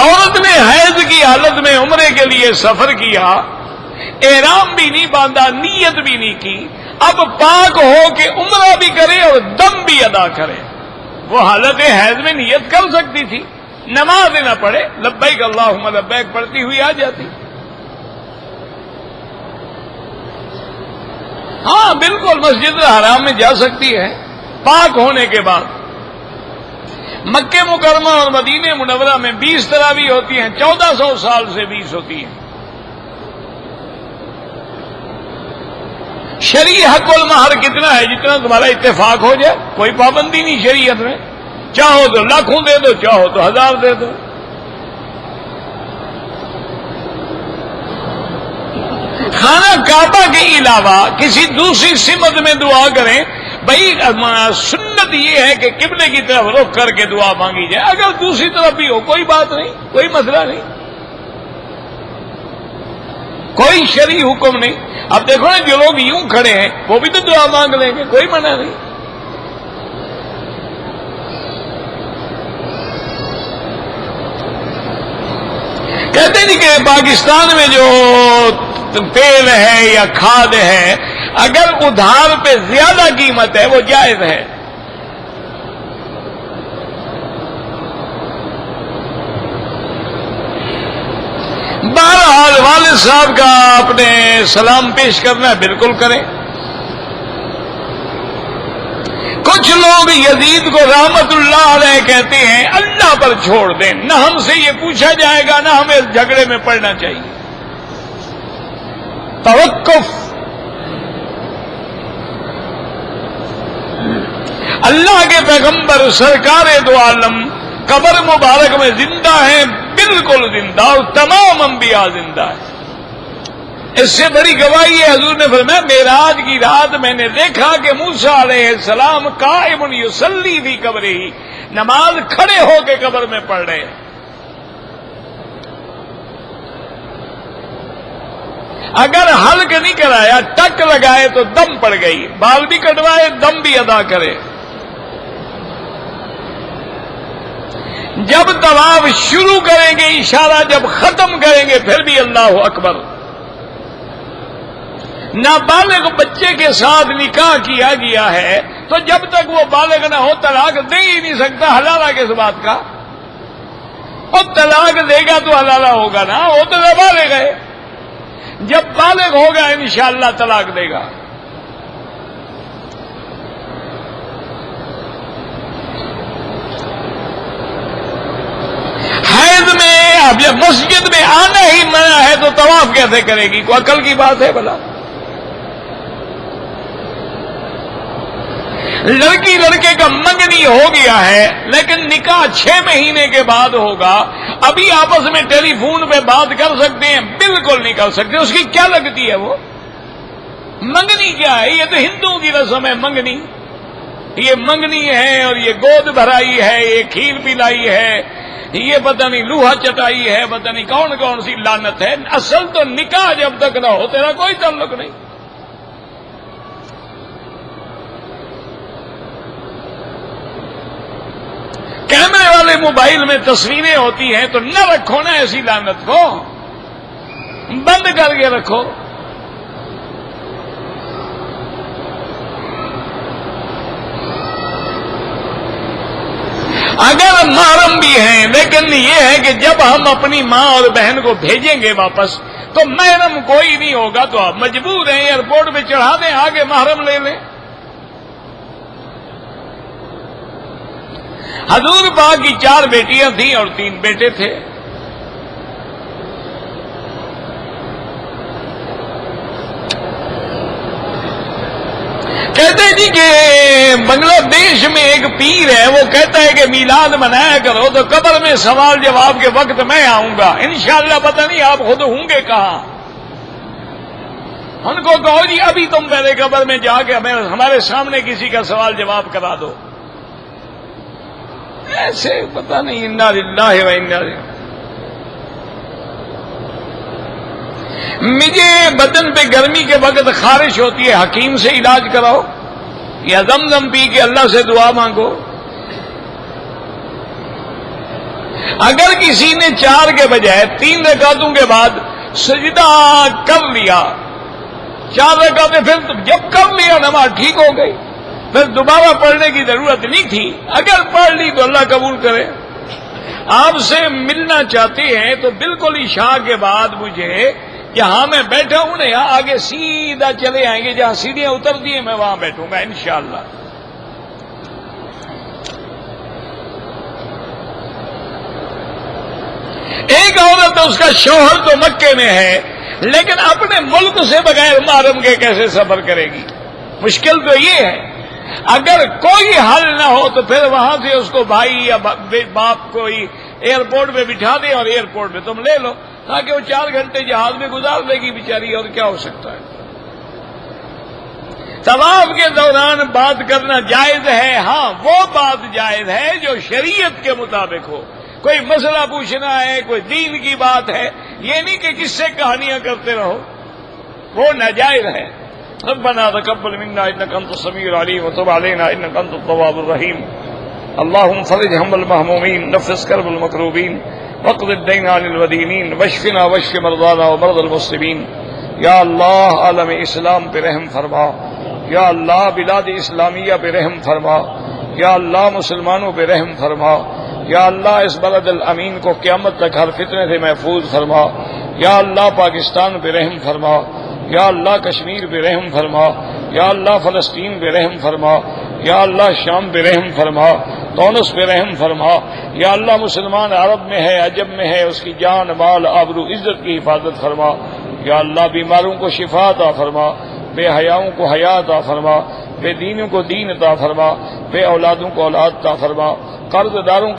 عورت نے حیض کی حالت میں عمرے کے لیے سفر کیا، احرام بھی نہیں باندھا، نیت بھی نہیں کی، اب پاک ہو کے عمرہ بھی کرے اور دم بھی ادا کرے۔ وہ حالت حیض میں نیت کر سکتی تھی، نماز نہ پڑھے، لبیک اللہم لبیک پڑھتی ہوئی آ جاتی۔ ہاں بالکل مسجد الحرام میں جا سکتی ہے پاک ہونے کے بعد۔ مکہ مکرمہ اور مدینہ منورہ میں 20 تراویح ہوتی ہیں، 1400 سال سے 20 ہوتی ہیں۔ شرعی حق المہر کتنا ہے؟ جتنا تمہارا اتفاق ہو جائے، کوئی پابندی نہیں شریعت میں، چاہو تو لاکھوں دے دو، چاہو تو 1000 دے دو۔ خانہ کعبہ کے علاوہ کسی دوسری سمت میں دعا کریں، بھائی سنت یہ ہے کہ قبلے کی طرف رخ کر کے دعا مانگی جائے، اگر دوسری طرف بھی ہو کوئی بات نہیں، کوئی مسئلہ نہیں، کوئی شرعی حکم نہیں۔ اب دیکھو نا، جو لوگ یوں کھڑے ہیں وہ بھی تو دعا مانگ لیں گے، کوئی منع نہیں۔ کہتے نہیں کہ پاکستان میں جو تیل ہے یا کھاد ہے، اگر ادھار پہ زیادہ قیمت ہے وہ جائز ہے۔ بہرحال والد صاحب کا اپنے سلام پیش کرنا ہے، بالکل کریں۔ کچھ لوگ یزید کو رحمت اللہ علیہ کہتے ہیں، اللہ پر چھوڑ دیں، نہ ہم سے یہ پوچھا جائے گا، نہ ہمیں اس جھگڑے میں پڑنا چاہیے۔ توقف۔ اللہ کے پیغمبر سرکار دو عالم قبر مبارک میں زندہ ہیں، بالکل زندہ، اور تمام انبیاء زندہ ہیں۔ اس سے بڑی گواہی ہے، حضور نے فرمایا معراج کی رات میں نے دیکھا کہ موسیٰ علیہ السلام قائم یصلی فی قبرہ، نماز کھڑے ہو کے قبر میں پڑھ رہے ہیں۔ اگر حلق نہیں کرایا، ٹک لگائے تو دم پڑ گئی، بال بھی کٹوائے، دم بھی ادا کرے۔ جب طواف شروع کریں گے اشارہ، جب ختم کریں گے پھر بھی اللہ اکبر۔ نابالغ بچے کے ساتھ نکاح کیا گیا ہے تو جب تک وہ بالغ نہ ہو طلاق دے ہی نہیں سکتا، حلالہ کس بات کا؟ اور طلاق دے گا تو حلالہ ہوگا نا، وہ تو نابالغ ہے، جب بالغ ہوگا انشاءاللہ طلاق دے گا۔ حیض میں اب جب مسجد میں آنا ہی منع ہے تو طواف کیسے کرے گی؟ کوئی عقل کی بات ہے بھلا؟ لڑکی لڑکے کا منگنی ہو گیا ہے لیکن نکاح 6 مہینے کے بعد ہوگا، ابھی آپس میں ٹیلی فون پہ بات کر سکتے ہیں؟ بالکل نہیں کر سکتے۔ اس کی کیا لگتی ہے وہ؟ منگنی کیا ہے؟ یہ تو ہندوؤں کی رسم ہے منگنی، یہ منگنی ہے اور یہ گود بھرائی ہے، یہ کھیر پلائی ہے، یہ پتہ نہیں لوہا چٹائی ہے، پتہ نہیں کون کون سی لعنت ہے۔ اصل تو نکاح جب تک نہ ہو تیرا کوئی تعلق نہیں۔ کیمرے والے موبائل میں تصویریں ہوتی ہیں تو نہ رکھو نا ایسی لعنت کو، بند کر کے رکھو۔ اگر محرم بھی ہیں لیکن یہ ہے کہ جب ہم اپنی ماں اور بہن کو بھیجیں گے واپس تو محرم کوئی نہیں ہوگا تو آپ مجبور ہیں ایئرپورٹ پہ چڑھا دیں، آگے محرم لے لیں۔ حضور پاک کی 4 بیٹیاں تھیں اور 3 بیٹے تھے۔ کہتے ہیں جی کہ بنگلہ دیش میں ایک پیر ہے، وہ کہتا ہے کہ میلاد منایا کرو تو قبر میں سوال جواب کے وقت میں آؤں گا انشاءاللہ۔ پتہ نہیں آپ خود ہوں گے کہاں؟ ان کو کہو جی ابھی تم پہلے قبر میں جا کے ہمارے سامنے کسی کا سوال جواب کرا دو۔ ایسے پتہ نہیں، انا للہ و انا الیہ۔ مجھے بدن پہ گرمی کے وقت خارش ہوتی ہے، حکیم سے علاج کراؤ یا زمزم پی کے اللہ سے دعا مانگو۔ اگر کسی نے 4 کے بجائے 3 رکعتوں کے بعد سجدہ کر لیا، 4 رکعتیں پھر جب کر لیا نماز ٹھیک ہو گئی، پھر دوبارہ پڑھنے کی ضرورت نہیں تھی۔ اگر پڑھ لی تو اللہ قبول کرے۔ آپ سے ملنا چاہتے ہیں تو بالکل عشاء کے بعد مجھے جہاں میں بیٹھا ہوں نا یہاں آگے سیدھا چلے آئیں گے، جہاں سیڑھیاں اترتی ہیں میں وہاں بیٹھوں گا انشاءاللہ۔ ایک عورت اس کا شوہر تو مکے میں ہے لیکن اپنے ملک سے بغیر محرم کے کیسے سفر کرے گی؟ مشکل تو یہ ہے۔ اگر کوئی حل نہ ہو تو پھر وہاں سے اس کو بھائی یا باپ کوئی ایئرپورٹ پہ بٹھا دے اور ایئرپورٹ پہ تم لے لو تاکہ وہ 4 گھنٹے جہاز میں گزار لے گی بیچاری، اور کیا ہو سکتا ہے۔ طواف کے دوران بات کرنا جائز ہے، ہاں وہ بات جائز ہے جو شریعت کے مطابق ہو۔ کوئی مسئلہ پوچھنا ہے، کوئی دین کی بات ہے، یہ نہیں کہ کس سے کہانیاں کرتے رہو، وہ ناجائز ہے۔ ربنا تقبل منا انك انت السميع العليم وتب علينا انك انت التواب الرحيم اللهم فرج هم المهمومين نفس كرب المكروبين واقض الدين عن المدينين واشفنا واشف مرضانا ومرضى المسلمين۔ یا اللہ عالم اسلام پہ رحم فرما، یا اللہ بلاد اسلامیہ پہ رحم فرما، یا اللہ مسلمانوں پہ رحم فرما، یا اللہ اس بلد الامین کو قیامت تک ہر فتنے سے محفوظ فرما، یا اللہ پاکستان پہ رحم فرما، یا اللہ کشمیر پہ رحم فرما، یا اللہ فلسطین پہ رحم فرما، یا اللہ شام پہ رحم فرما، تونس پہ رحم فرما، یا اللہ مسلمان عرب میں ہے عجب میں ہے اس کی جان مال آبرو عزت کی حفاظت فرما، یا اللہ بیماروں کو شفا عطا فرما، بے حیاؤں کو حیا عطا فرما، بے دینوں کو دین عطا فرما، بے اولادوں کو اولاد عطا فرما، قرض داروں